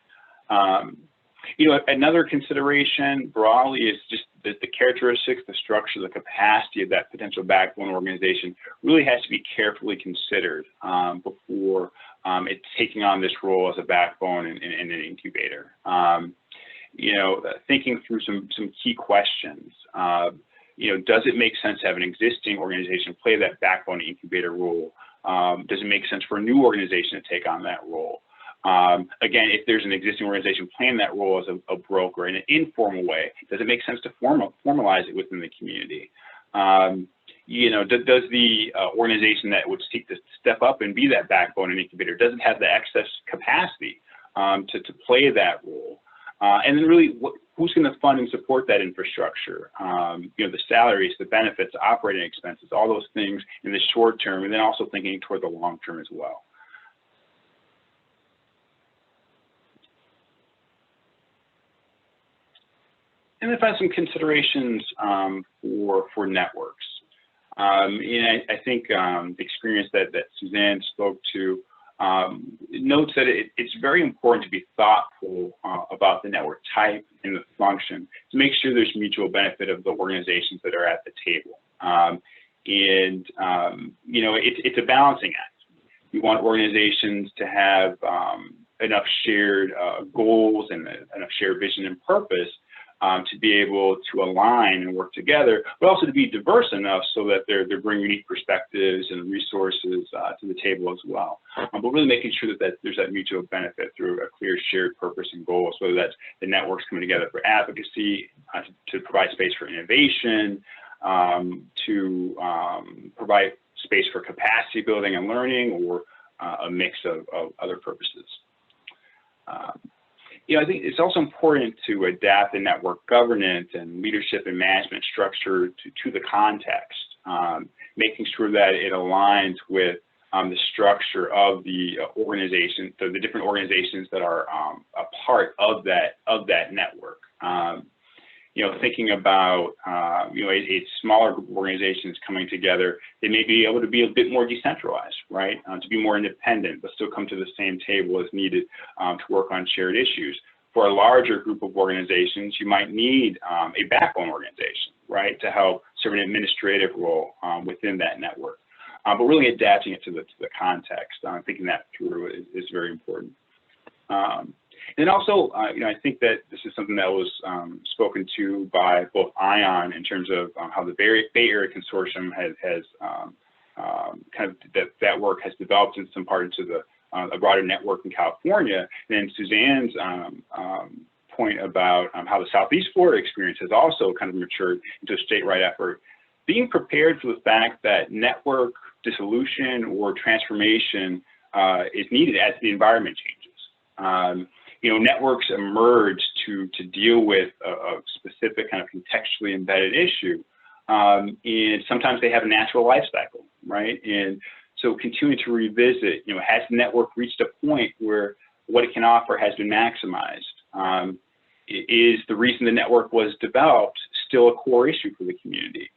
You know, another consideration broadly is just the characteristics, the structure, the capacity of that potential backbone organization really has to be carefully considered before it's taking on this role as a backbone and an incubator. You know, thinking through some key questions. You know, does it make sense to have an existing organization play that backbone incubator role? Does it make sense for a new organization to take on that role? Again, if there's an existing organization playing that role as a broker in an informal way, does it make sense to formalize it within the community? You know, does the organization that would seek to step up and be that backbone and incubator, does it have the excess capacity to play that role? And then really, who's going to fund and support that infrastructure? You know, the salaries, the benefits, operating expenses, all those things in the short term, and then also thinking toward the long term as well. And then find some considerations for networks. And I think the experience that Suzanne spoke to, notes that it's very important to be thoughtful about the network type and the function to make sure there's mutual benefit of the organizations that are at the table. You know, it's a balancing act. You want organizations to have enough shared goals and enough shared vision and purpose to be able to align and work together, but also to be diverse enough so that they're bringing unique perspectives and resources to the table as well. But really making sure that there's that mutual benefit through a clear shared purpose and goals, whether that's the networks coming together for advocacy, to provide space for innovation, to provide space for capacity building and learning, or a mix of other purposes. You know, I think it's also important to adapt the network governance and leadership and management structure to the context, making sure that it aligns with the structure of the organization, so the different organizations that are a part of that network. You know, thinking about you know, a smaller group of organizations coming together, they may be able to be a bit more decentralized, right? To be more independent, but still come to the same table as needed to work on shared issues. For a larger group of organizations, you might need a backbone organization, right, to help serve an administrative role within that network. But really adapting it to the context, thinking that through is very important. And also, you know, I think that this is something that was spoken to by both ION in terms of how the Bay Area Consortium has kind of that work has developed in some part into a broader network in California. And then Suzanne's point about how the Southeast Florida experience has also kind of matured into a statewide effort. Being prepared for the fact that network dissolution or transformation is needed as the environment changes. You know, networks emerge to deal with a specific kind of contextually embedded issue, and sometimes they have a natural life cycle, right? And so continuing to revisit, you know, has the network reached a point where what it can offer has been maximized? Is the reason the network was developed still a core issue for the community?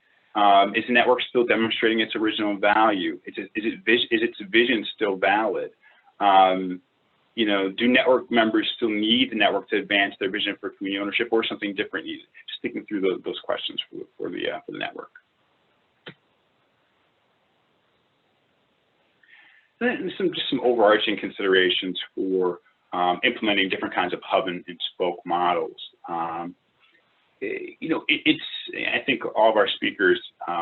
Is the network still demonstrating its original value? Is its vision still valid? You know, do network members still need the network to advance their vision for community ownership, or something different needed? Just thinking through those questions for the network. And just some overarching considerations for implementing different kinds of hub and spoke models. You know, I think all of our speakers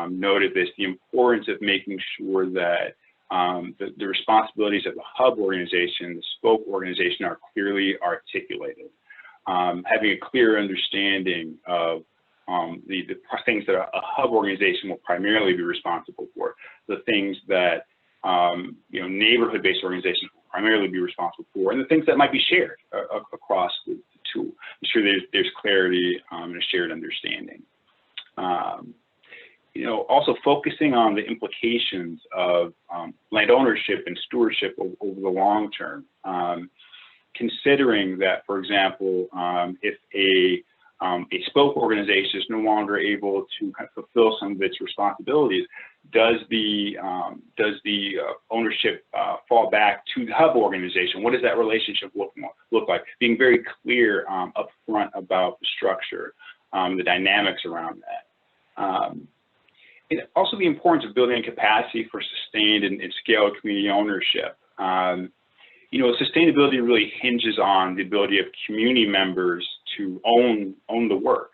noted this, the importance of making sure that the responsibilities of the hub organization, the spoke organization, are clearly articulated. Having a clear understanding of the things that a hub organization will primarily be responsible for, the things that you know, neighborhood-based organizations will primarily be responsible for, and the things that might be shared across the two. Ensure there's clarity and a shared understanding. You know, also focusing on the implications of land ownership and stewardship over the long term. Considering that, for example, if a spoke organization is no longer able to kind of fulfill some of its responsibilities, does the ownership fall back to the hub organization? What does that relationship look like? Being very clear upfront about the structure, the dynamics around that. And also the importance of building capacity for sustained and scaled community ownership. You know, sustainability really hinges on the ability of community members to own the work,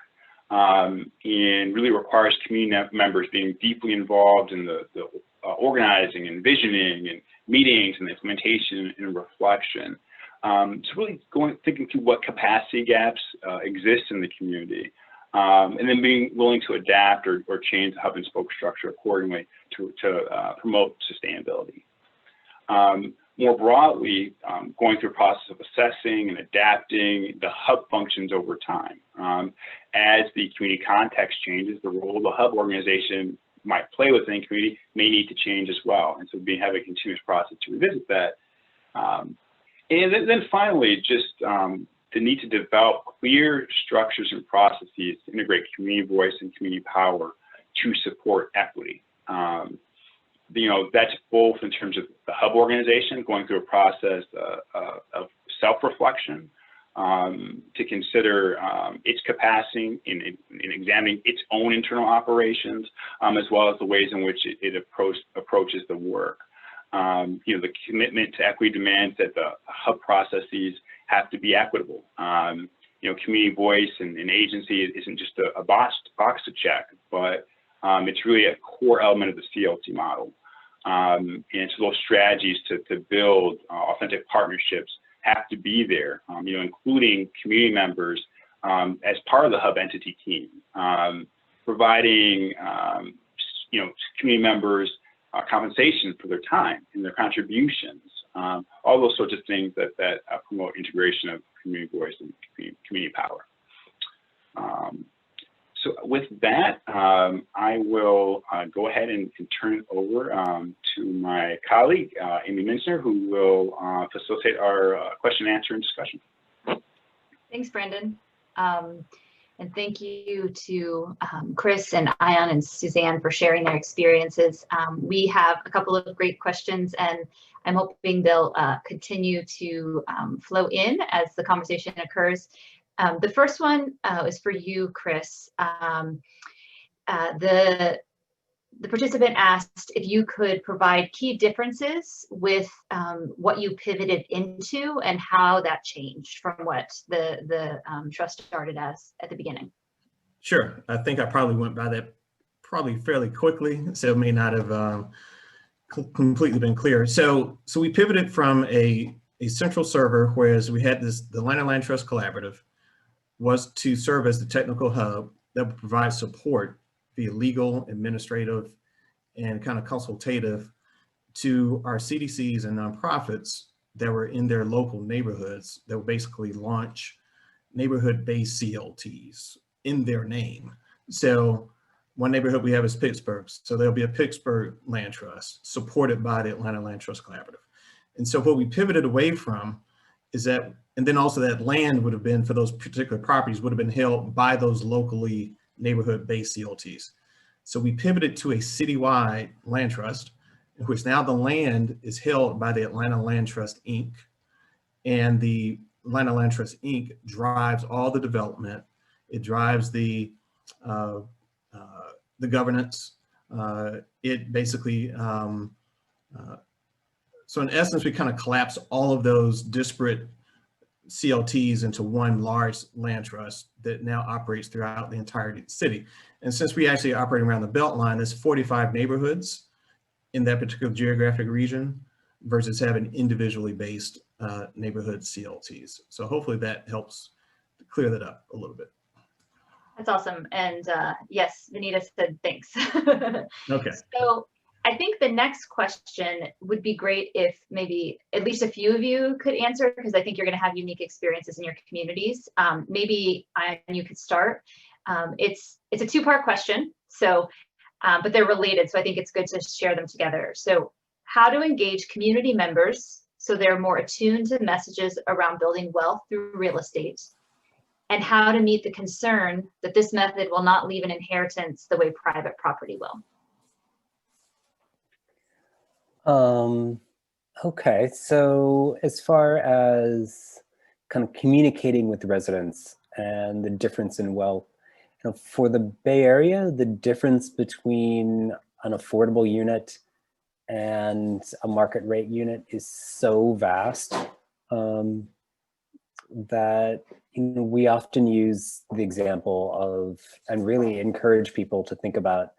and really requires community members being deeply involved in the organizing and visioning and meetings and implementation and reflection. So really thinking through what capacity gaps exist in the community. And then being willing to adapt or change the hub and spoke structure accordingly to promote sustainability. More broadly, going through a process of assessing and adapting the hub functions over time. As the community context changes, the role of the hub organization might play within the community may need to change as well. And so having a continuous process to revisit that. And then finally, just the need to develop clear structures and processes to integrate community voice and community power to support equity. that's both in terms of the hub organization going through a process of self-reflection to consider its capacity in examining its own internal operations, as well as the ways in which it approaches the work. The commitment to equity demands that the hub processes have to be equitable. Community voice and agency isn't just a box to check, but it's really a core element of the CLT model. And so those strategies to build authentic partnerships have to be there, including community members as part of the hub entity team, providing, community members compensation for their time and their contributions, all those sorts of things that promote integration of community voice and community power. So with that, I will go ahead and turn it over to my colleague, Amy Minster, who will facilitate our question and answer and discussion. Thanks, Brandon. And thank you to Chris and Ion and Suzanne for sharing their experiences. We have a couple of great questions, and I'm hoping they'll continue to flow in as the conversation occurs. The first one is for you, Chris. The participant asked if you could provide key differences with what you pivoted into and how that changed from what the trust started as at the beginning. Sure. I think I probably went by that fairly quickly, so it may not have completely been clear. So we pivoted from a central server, whereas we had the Atlanta Clt Collaborative was to serve as the technical hub that would provide support via legal, administrative, and kind of consultative to our CDCs and nonprofits that were in their local neighborhoods that would basically launch neighborhood-based CLTs in their name. So one neighborhood we have is Pittsburgh. So there'll be a Pittsburgh land trust supported by the Atlanta Clt Collaborative. And so what we pivoted away from is that, and then also that land would have been, for those particular properties, would have been held by those locally neighborhood-based CLTs. So we pivoted to a citywide land trust, in which now the land is held by the Atlanta Land Trust, Inc. And the Atlanta Land Trust, Inc. drives all the development. It drives the governance. It basically, so in essence, we kind of collapse all of those disparate CLTs into one large land trust that now operates throughout the entirety of the city. And since we actually operate around the Beltline, there's 45 neighborhoods in that particular geographic region versus having individually based neighborhood CLTs. So hopefully that helps clear that up a little bit. That's awesome. And yes, Vanita said thanks. Okay. So I think the next question would be great if maybe at least a few of you could answer, because I think you're going to have unique experiences in your communities. Maybe you could start. It's a two-part question, so but they're related, so I think it's good to share them together. So how to engage community members so they're more attuned to messages around building wealth through real estate, and how to meet the concern that this method will not leave an inheritance the way private property will. Okay, so as far as kind of communicating with the residents and the difference in wealth, for the Bay Area, the difference between an affordable unit and a market rate unit is so vast that we often use the example of, and really encourage people to think about,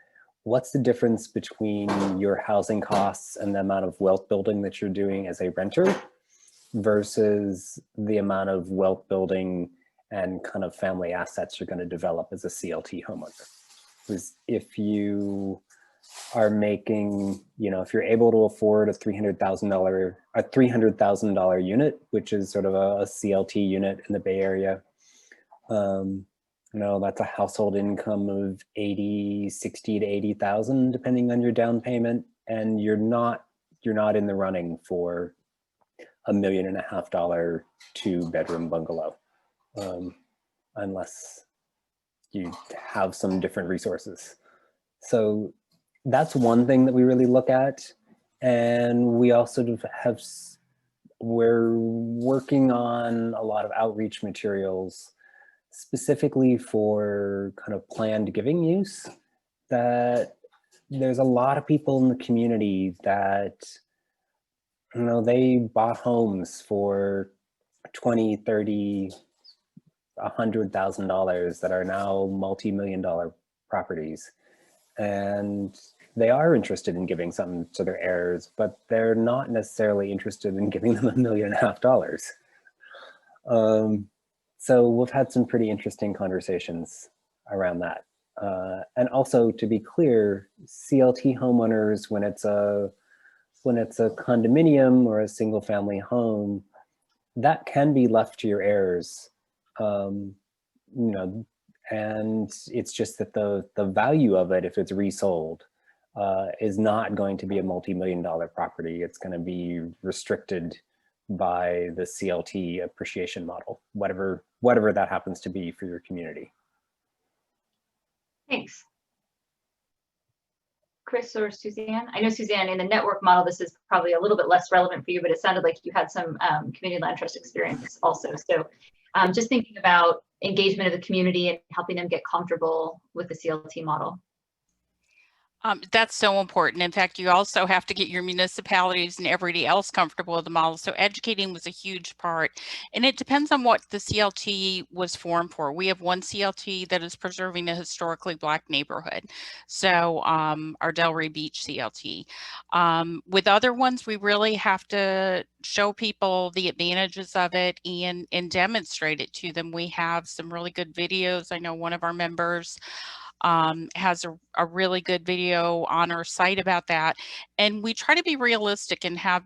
what's the difference between your housing costs and the amount of wealth building that you're doing as a renter versus the amount of wealth building and kind of family assets you're going to develop as a CLT homeowner? Because if you are making, if you're able to afford a $300,000 unit, which is sort of a CLT unit in the Bay Area, that's a household income of 60 to 80,000, depending on your down payment, and you're not in the running for $1.5 million 2-bedroom bungalow, unless you have some different resources. So that's one thing that we really look at. And we also we're working on a lot of outreach materials specifically for kind of planned giving use, that there's a lot of people in the community that, you know, they bought homes for $20, $30, $100,000 that are now multi-million-dollar properties. And they are interested in giving something to their heirs, but they're not necessarily interested in giving them $1.5 million. So we've had some pretty interesting conversations around that. And also, to be clear, CLT homeowners, when it's a condominium or a single family home, that can be left to your heirs, you know, and it's just that the value of it, if it's resold, is not going to be a multi-million-dollar property. It's going to be restricted by the CLT appreciation model, whatever that happens to be for your community. Thanks. Chris or Suzanne? I know, Suzanne, in the network model, this is probably a little bit less relevant for you, but it sounded like you had some community land trust experience also. So just thinking about engagement of the community and helping them get comfortable with the CLT model. That's so important. In fact, you also have to get your municipalities and everybody else comfortable with the model. So educating was a huge part. And it depends on what the CLT was formed for. We have one CLT that is preserving a historically Black neighborhood. So our Delray Beach CLT. With other ones, we really have to show people the advantages of it and demonstrate it to them. We have some really good videos. I know one of our members has a really good video on our site about that. And we try to be realistic and have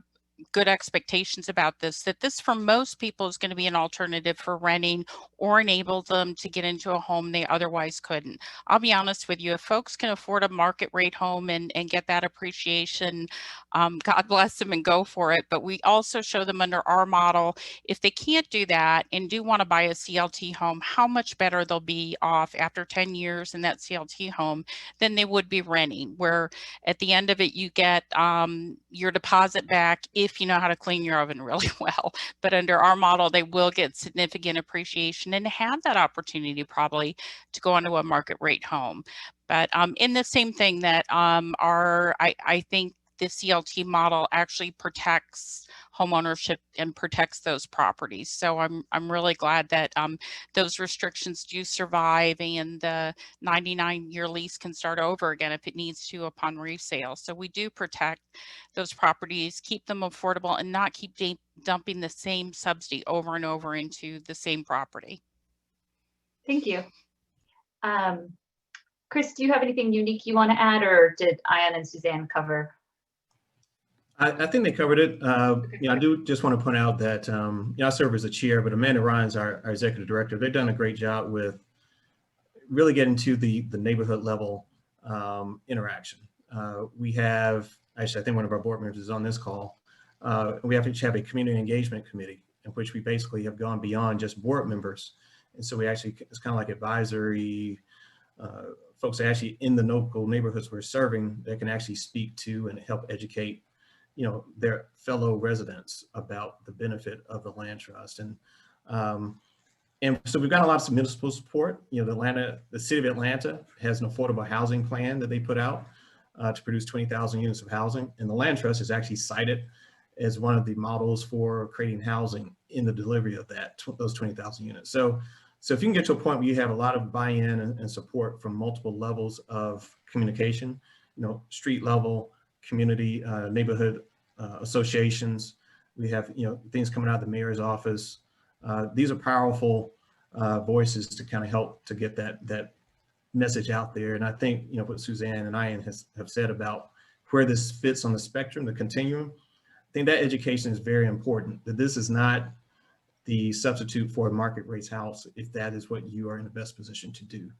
good expectations about this, that this for most people is going to be an alternative for renting or enable them to get into a home they otherwise couldn't. I'll be honest with you, if folks can afford a market rate home and get that appreciation, God bless them and go for it. But we also show them under our model, if they can't do that and do want to buy a CLT home, how much better they'll be off after 10 years in that CLT home than they would be renting, where at the end of it, you get your deposit back if you know how to clean your oven really well. But under our model, they will get significant appreciation and have that opportunity probably to go onto a market rate home. But in the same thing that I think the CLT model actually protects homeownership and protects those properties. So I'm really glad that those restrictions do survive and the 99-year lease can start over again if it needs to upon resale. So we do protect those properties, keep them affordable, and not keep dumping the same subsidy over and over into the same property. Thank you. Chris, do you have anything unique you want to add, or did Ian and Suzanne cover? I think they covered it. You know, I do just want to point out that you know, I serve as a chair, but Amanda Ryan's our executive director. They've done a great job with really getting to the neighborhood level interaction. We have, actually, I think one of our board members is on this call. We have to have a community engagement committee in which we basically have gone beyond just board members. And so we actually, it's kind of like advisory folks actually in the local neighborhoods we're serving that can actually speak to and help educate, you know, their fellow residents about the benefit of the land trust. And so we've got a lot of municipal support. You know, the city of Atlanta has an affordable housing plan that they put out to produce 20,000 units of housing. And the land trust is actually cited as one of the models for creating housing in the delivery of those 20,000 units. So if you can get to a point where you have a lot of buy-in and support from multiple levels of communication, you know, street level, community, neighborhood associations, we have, you know, things coming out of the mayor's office. These are powerful voices to kind of help to get that message out there. And I think, you know, what Suzanne and Ian have said about where this fits on the spectrum, the continuum, I think that education is very important, that this is not the substitute for a market rates house if that is what you are in the best position to do.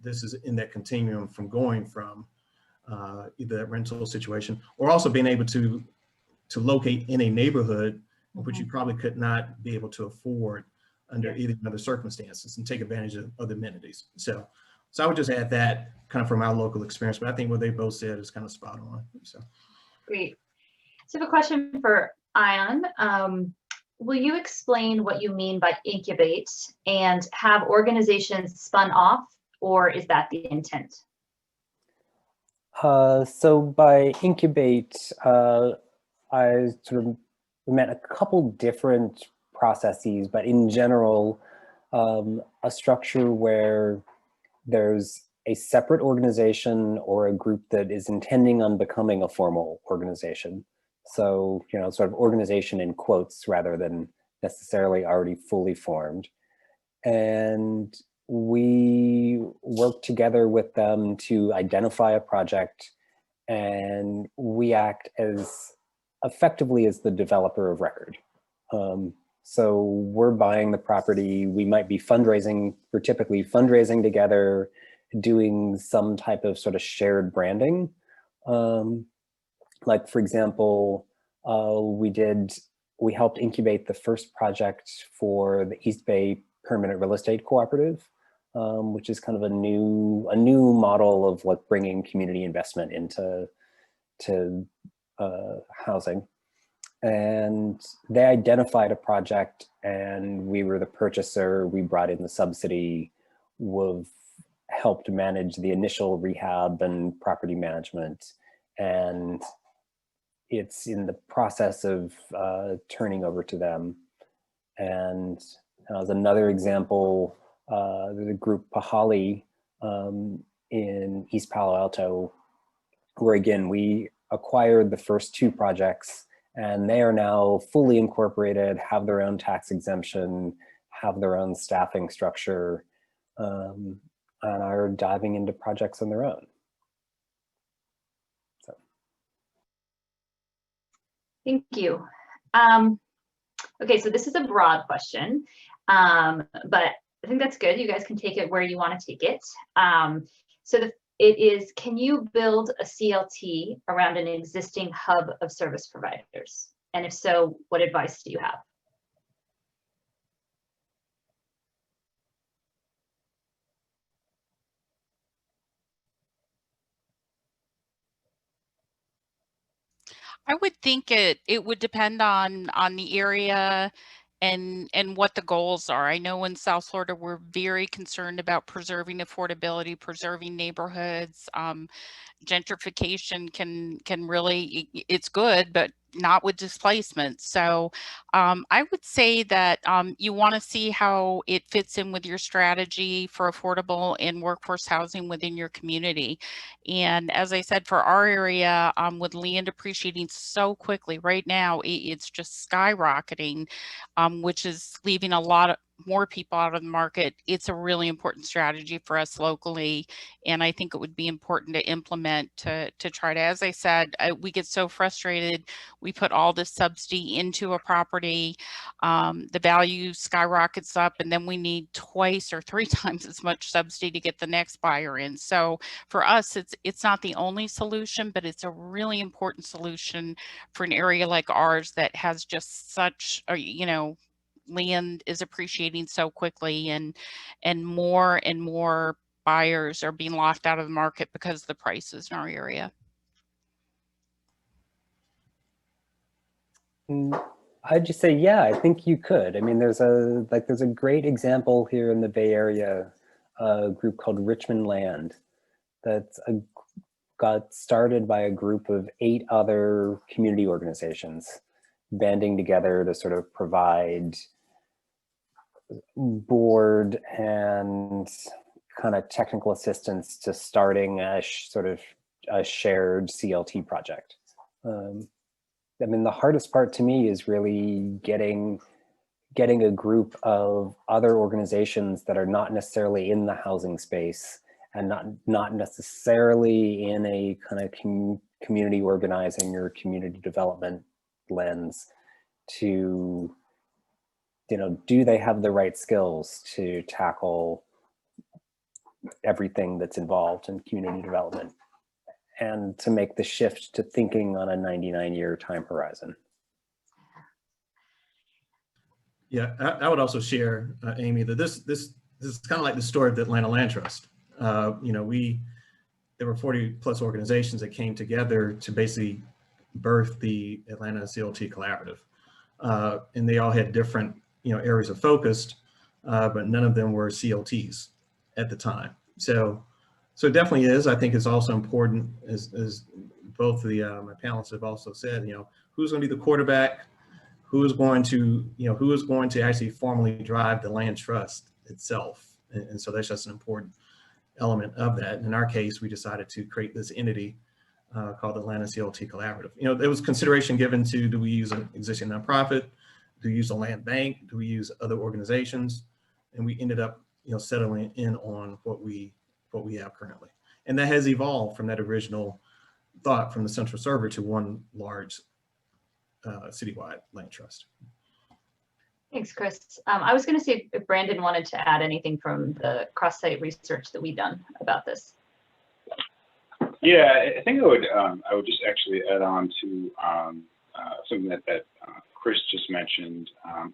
This is in that continuum from going from either that rental situation or also being able to locate in a neighborhood which you probably could not be able to afford under either other circumstances and take advantage of the amenities. So So I would just add that kind of from our local experience, but I think what they both said is kind of spot on. So Great. So I have a question for Ian. Will you explain what you mean by incubate, and have organizations spun off, or is that the intent? So by incubate, I sort of meant a couple different processes, but in general, a structure where there's a separate organization or a group that is intending on becoming a formal organization. So, you know, sort of organization in quotes rather than necessarily already fully formed. And we work together with them to identify a project, and we act as effectively as the developer of record. So we're buying the property, we might be fundraising, we're typically fundraising together, doing some type of sort of shared branding. Like for example, we helped incubate the first project for the East Bay Permanent Real Estate Cooperative, which is kind of a new model of like bringing community investment into housing. And they identified a project, and we were the purchaser. We brought in the subsidy. We've helped manage the initial rehab and property management, and it's in the process of turning over to them. And as another example, there's a group, Pahali, in East Palo Alto, where again, we acquired the first two projects, and they are now fully incorporated, have their own tax exemption, have their own staffing structure, and are diving into projects on their own. So. Thank you. Okay, so this is a broad question, but I think that's good. You guys can take it where you want to take it. It is, can you build a CLT around an existing hub of service providers? And if so, what advice do you have? I would think it would depend on the area and what the goals are. I know in South Florida, we're very concerned about preserving affordability, preserving neighborhoods. Gentrification can really, it's good, but not with displacement. So I would say that you want to see how it fits in with your strategy for affordable and workforce housing within your community. And as I said, for our area, with land appreciating so quickly right now, it's just skyrocketing, which is leaving a lot more people out of the market. It's a really important strategy for us locally, and I think it would be important to implement to try to, as I said, we get so frustrated. We put all this subsidy into a property, the value skyrockets up, and then we need twice or three times as much subsidy to get the next buyer in. So for us, it's not the only solution, but it's a really important solution for an area like ours that has just such, you know, land is appreciating so quickly, and more buyers are being locked out of the market because of the prices in our area. I'd just say, yeah, I think you could. I mean, there's a great example here in the Bay Area, a group called Richmond Land that's got started by a group of 8 other community organizations banding together to sort of provide board and kind of technical assistance to starting a sort of a shared CLT project. I mean, the hardest part to me is really getting a group of other organizations that are not necessarily in the housing space and not necessarily in a kind of community organizing or community development lens to, you know, do they have the right skills to tackle everything that's involved in community development, and to make the shift to thinking on a 99-year time horizon. Yeah, I would also share, Amy, that this is kind of like the story of the Atlanta Land Trust. You know, there were 40 plus organizations that came together to basically birth the Atlanta CLT Collaborative. And they all had different, you know, areas of focus, but none of them were CLTs at the time. So it definitely is. I think it's also important, as both the my panelists have also said, you know, who's going to be the quarterback, who is going to actually formally drive the land trust itself. And so that's just an important element of that. In our case, we decided to create this entity called Atlanta Clt Collaborative. You know, there was consideration given to, do we use an existing nonprofit? Do we use a land bank? Do we use other organizations? And we ended up, you know, settling in on what we have currently. And that has evolved from that original thought from the central server to one large citywide land trust. Thanks, Chris. I was going to see if Brandon wanted to add anything from the cross-site research that we've done about this. Yeah, I think I would just actually add on to something that Chris just mentioned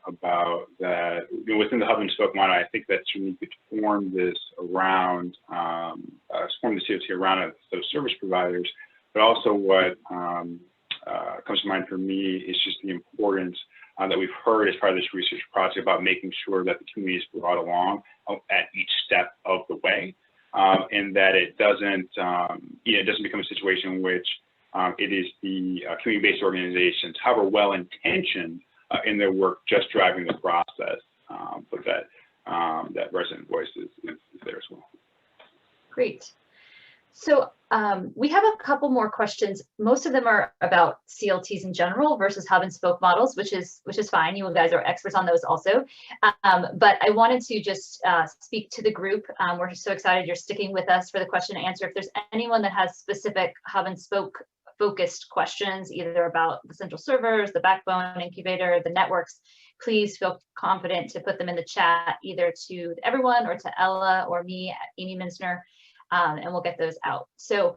about that, you know, within the hub and spoke model. I think that we could form this around, form the CLT around those service providers, but also what comes to mind for me is just the importance that we've heard as part of this research project about making sure that the community is brought along at each step of the way, and that it doesn't, it doesn't become a situation in which it is the community-based organizations, however well-intentioned in their work, just driving the process, but that resident voice is there as well. Great. So we have a couple more questions. Most of them are about CLTs in general versus hub and spoke models, which is fine. You guys are experts on those also. But I wanted to just speak to the group. We're so excited you're sticking with us for the question and answer. If there's anyone that has specific hub and spoke focused questions, either about the central servers, the backbone, incubator, the networks, please feel confident to put them in the chat, either to everyone or to Ella or me, Amy Minsner. And we'll get those out. So,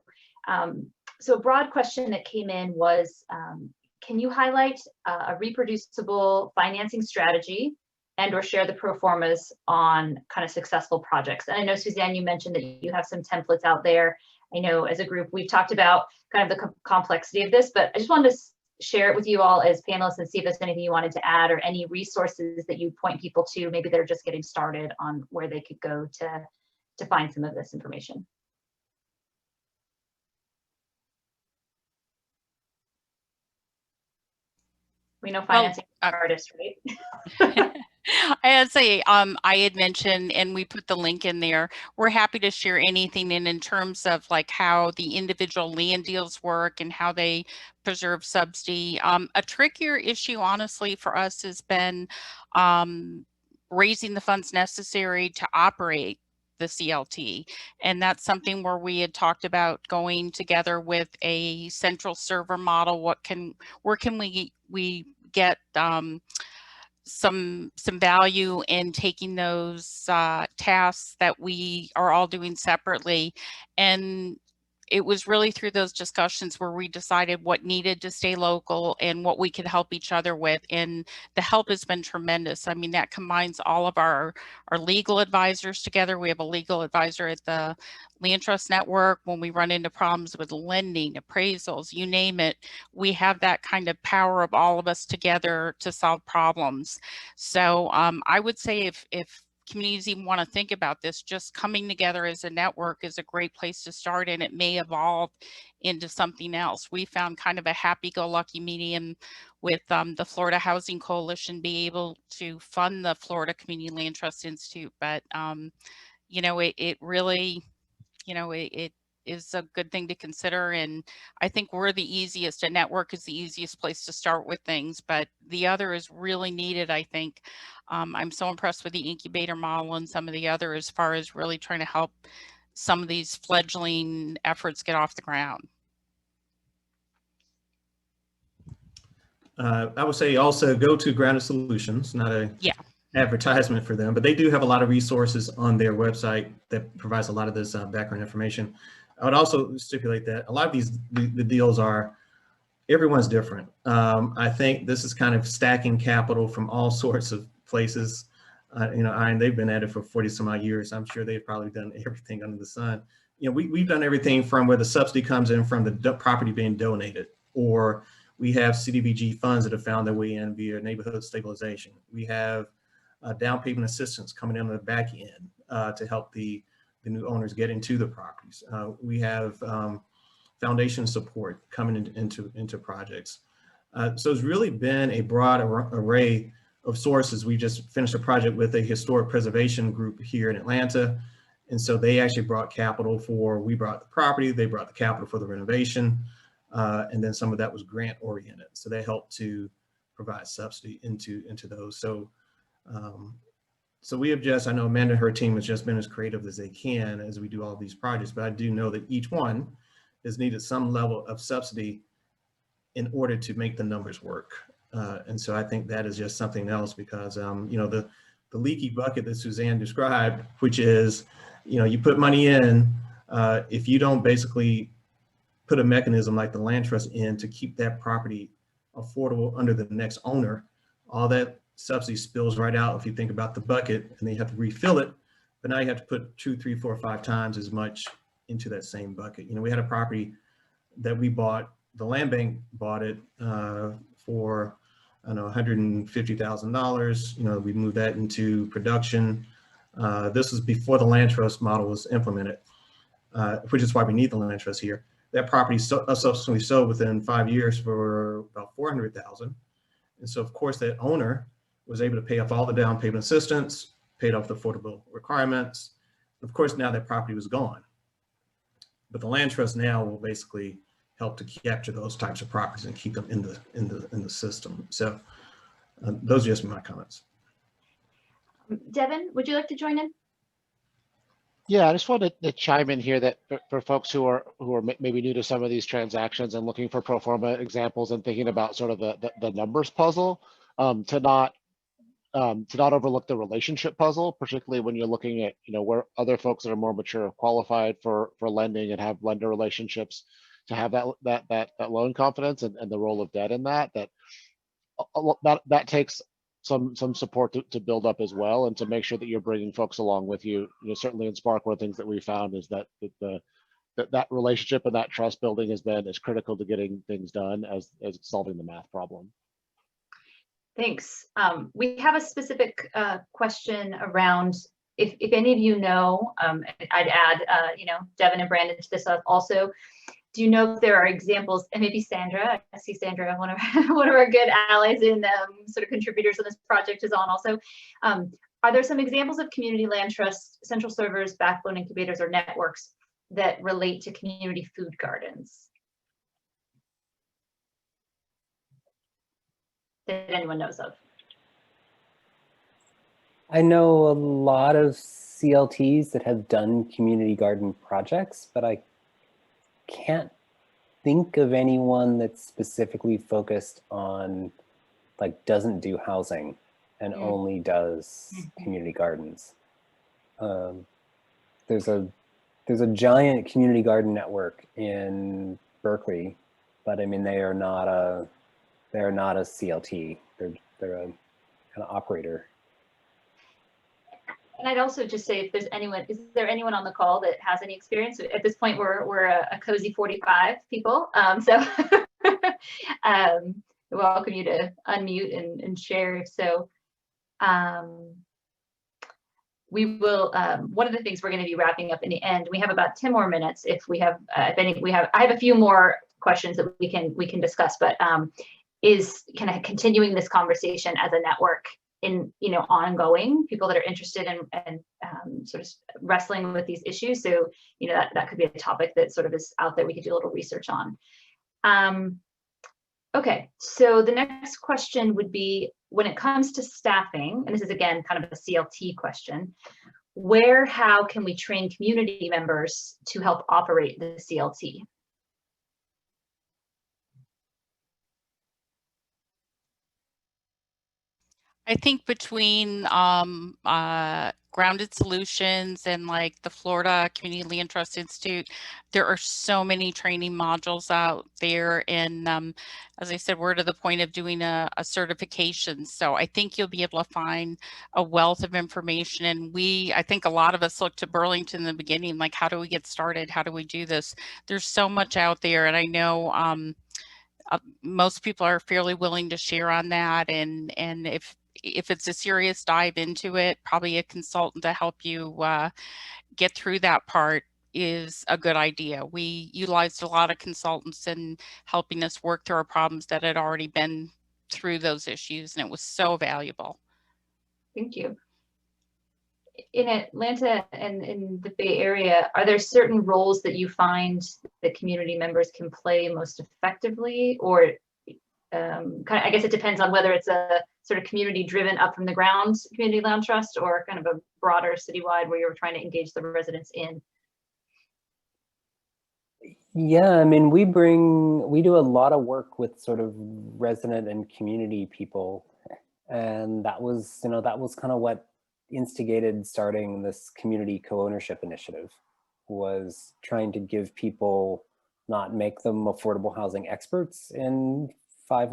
so a broad question that came in was, can you highlight a reproducible financing strategy and or share the pro formas on kind of successful projects? And I know, Suzanne, you mentioned that you have some templates out there. I know as a group, we've talked about kind of the complexity of this, but I just wanted to share it with you all as panelists and see if there's anything you wanted to add or any resources that you point people to, maybe they're just getting started on where they could go to find some of this information. We know financing artists, right? I had to say, I had mentioned, and we put the link in there, we're happy to share anything in terms of like how the individual land deals work and how they preserve subsidy. A trickier issue, honestly, for us has been raising the funds necessary to operate the CLT. And that's something where we had talked about going together with a central server model. Where can we get some value in taking those tasks that we are all doing separately. And it was really through those discussions where we decided what needed to stay local and what we could help each other with. And the help has been tremendous. I mean, that combines all of our legal advisors together. We have a legal advisor at the Land Trust Network. When we run into problems with lending, appraisals, you name it, we have that kind of power of all of us together to solve problems. So I would say if communities even want to think about this, just coming together as a network is a great place to start, and it may evolve into something else. We found kind of a happy-go-lucky medium with the Florida Housing Coalition be able to fund the Florida Community Land Trust Institute, but you know, it really, you know, it is a good thing to consider. And I think we're the easiest, a network is the easiest place to start with things, but the other is really needed, I think. I'm so impressed with the incubator model and some of the other as far as really trying to help some of these fledgling efforts get off the ground. I would say also go to Grounded Solutions, not a advertisement for them, but they do have a lot of resources on their website that provides a lot of this background information. I would also stipulate that a lot of the deals are, everyone's different. I think this is kind of stacking capital from all sorts of places. and they've been at it for 40 some odd years. I'm sure they've probably done everything under the sun. We've done everything from where the subsidy comes in from the property being donated, or we have CDBG funds that have found their way in via neighborhood stabilization. We have down payment assistance coming in on the back end to help the new owners get into the properties. We have foundation support coming into projects. So it's really been a broad array of sources. We just finished a project with a historic preservation group here in Atlanta. And so they actually brought capital we brought the property, they brought the capital for the renovation. And then some of that was grant oriented. So they helped to provide subsidy into those. So, so we have I know Amanda and her team has just been as creative as they can as we do all these projects, but I do know that each one has needed some level of subsidy in order to make the numbers work. And so I think that is just something else because, the leaky bucket that Suzanne described, which is, you put money in, if you don't basically put a mechanism like the land trust in to keep that property affordable under the next owner, all that subsidy spills right out if you think about the bucket, and then you have to refill it, but now you have to put 2, 3, 4, 5 times as much into that same bucket. We had a property that we bought, the land bank bought it for, I don't know, $150,000. We moved that into production. This was before the land trust model was implemented, which is why we need the land trust here. That property subsequently sold within 5 years for about $400,000. And so of course that owner was able to pay off all the down payment assistance, paid off the affordable requirements. Of course, now that property was gone. But the land trust now will basically help to capture those types of properties and keep them in the system. So those are just my comments. Devin, would you like to join in? Yeah, I just wanted to chime in here that for folks who are maybe new to some of these transactions and looking for pro forma examples and thinking about sort of the numbers puzzle, to not overlook the relationship puzzle, particularly when you're looking at where other folks that are more mature, qualified for lending and have lender relationships, to have that loan confidence and the role of debt in that takes some support to build up as well, and to make sure that you're bringing folks along with you. Certainly in SPARCC, one of the things that we found is that that relationship and that trust building has been as critical to getting things done as solving the math problem. Thanks. We have a specific question around if any of you know, I'd add, Devin and Brandon to this also. Do you know if there are examples, and maybe Sandra, I see Sandra, one of our good allies and sort of contributors on this project is on also. Are there some examples of community land trusts, central servers, backbone incubators, or networks that relate to community food gardens that anyone knows of? I know a lot of CLTs that have done community garden projects, but I can't think of anyone that's specifically focused on, doesn't do housing and only does community gardens. There's a giant community garden network in Berkeley, but I mean they are not a CLT. They're a kind of operator. And I'd also just say, if there's anyone, is there anyone on the call that has any experience? At this point, we're a cozy 45 people. So we welcome you to unmute and share. If so, we will. One of the things we're going to be wrapping up in the end. We have about 10 more minutes. If we have, I have a few more questions that we can discuss. But is kind of continuing this conversation as a network in ongoing, people that are interested in sort of wrestling with these issues. So that could be a topic that sort of is out there we could do a little research on. Okay, so the next question would be, when it comes to staffing, and this is again kind of a CLT question, how can we train community members to help operate the CLT? I think between Grounded Solutions and like the Florida Community Land Trust Institute, there are so many training modules out there. And as I said, we're to the point of doing a certification. So I think you'll be able to find a wealth of information. And I think a lot of us looked to Burlington in the beginning, like, how do we get started? How do we do this? There's so much out there. And I know most people are fairly willing to share on that. And if it's a serious dive into it, probably a consultant to help you get through that part is a good idea. We utilized a lot of consultants in helping us work through our problems that had already been through those issues, and it was so valuable. Thank you. In Atlanta and in the Bay Area, are there certain roles that you find that community members can play most effectively, or kind of, I guess it depends on whether it's a sort of community driven up from the ground community land trust or kind of a broader citywide where you're trying to engage the residents in? Yeah, I mean, we do a lot of work with sort of resident and community people. And that was kind of what instigated starting this community co-ownership initiative, was trying to give people, not make them affordable housing experts in 5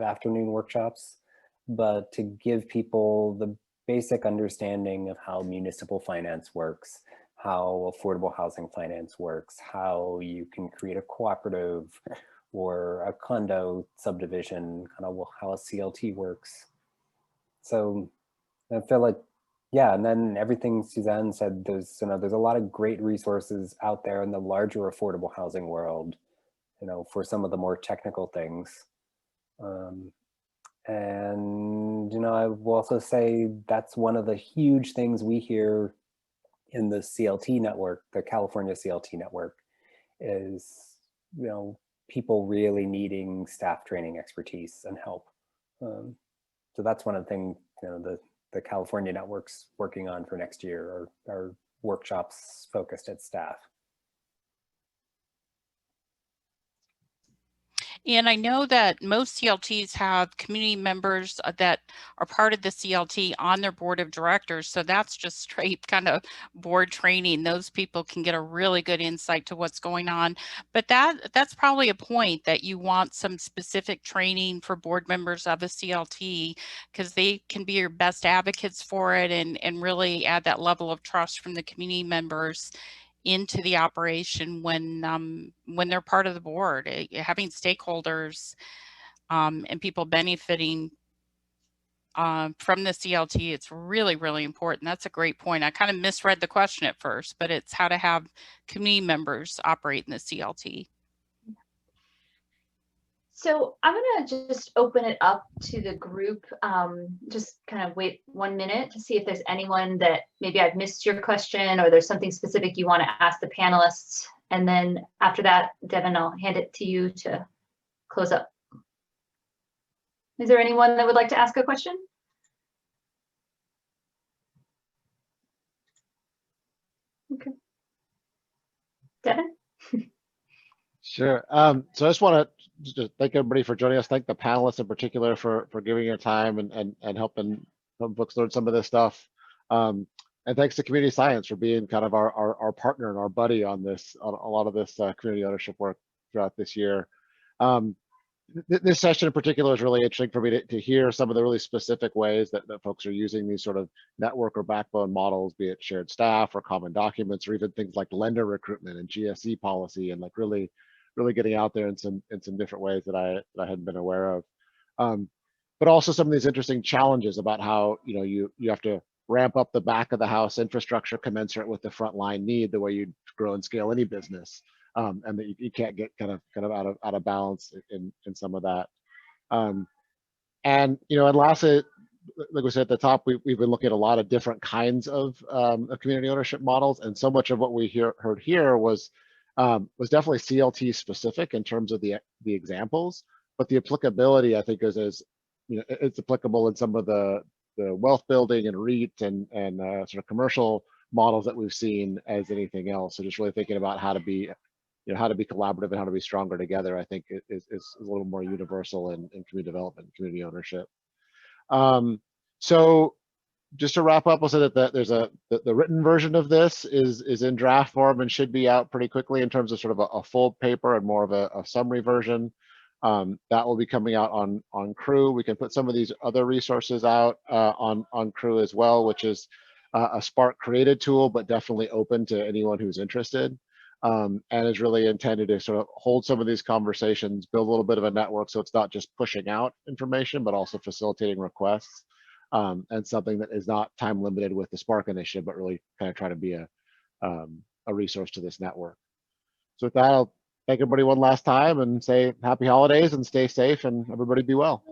afternoon workshops, but to give people the basic understanding of how municipal finance works, how affordable housing finance works, how you can create a cooperative or a condo subdivision, kind of how a CLT works. So I feel like, yeah, and then everything Suzanne said, there's a lot of great resources out there in the larger affordable housing world, for some of the more technical things. And, I will also say that's one of the huge things we hear in the CLT network, the California CLT network, is, people really needing staff training expertise and help. So that's one of the things, the California network's working on for next year are workshops focused at staff. And I know that most CLTs have community members that are part of the CLT on their board of directors. So that's just straight kind of board training. Those people can get a really good insight to what's going on. But that's probably a point that you want some specific training for board members of a CLT, because they can be your best advocates for it and really add that level of trust from the community members into the operation when they're part of the board. Having stakeholders and people benefiting from the CLT, it's really, really important. That's a great point. I kind of misread the question at first, but it's how to have community members operate in the CLT. So I'm going to just open it up to the group. Just kind of wait 1 minute to see if there's anyone that maybe I've missed your question or there's something specific you want to ask the panelists. And then after that, Devin, I'll hand it to you to close up. Is there anyone that would like to ask a question? Okay. Devin? Sure. So I just want to thank everybody for joining us. Thank the panelists in particular for giving your time and helping folks learn some of this stuff. And thanks to Community Science for being kind of our partner and our buddy on this, on a lot of this community ownership work throughout this year. This session in particular is really interesting for me to hear some of the really specific ways that folks are using these sort of network or backbone models, be it shared staff or common documents, or even things like lender recruitment and GSE policy, and like really getting out there in some different ways that I hadn't been aware of. But also some of these interesting challenges about how you have to ramp up the back of the house infrastructure commensurate with the frontline need, the way you grow and scale any business. And that you can't get kind of out of balance in some of that. And lastly, like we said at the top, we've been looking at a lot of different kinds of community ownership models, and so much of what we heard here was definitely CLT specific in terms of the examples, but the applicability, I think, is it's applicable in some of the wealth building and REIT and sort of commercial models that we've seen as anything else. So just really thinking about how to be collaborative and how to be stronger together, I think is a little more universal in community development and community ownership. So just to wrap up, I'll say that there's the written version of this is in draft form and should be out pretty quickly in terms of sort of a full paper and more of a summary version. That will be coming out on Crew. We can put some of these other resources out on Crew as well, which is a SPARCC created tool, but definitely open to anyone who's interested. And is really intended to sort of hold some of these conversations, build a little bit of a network, so it's not just pushing out information, but also facilitating requests, and something that is not time limited with the SPARCC initiative, but really kind of try to be a resource to this network. So with that, I'll thank everybody one last time and say happy holidays and stay safe and everybody be well.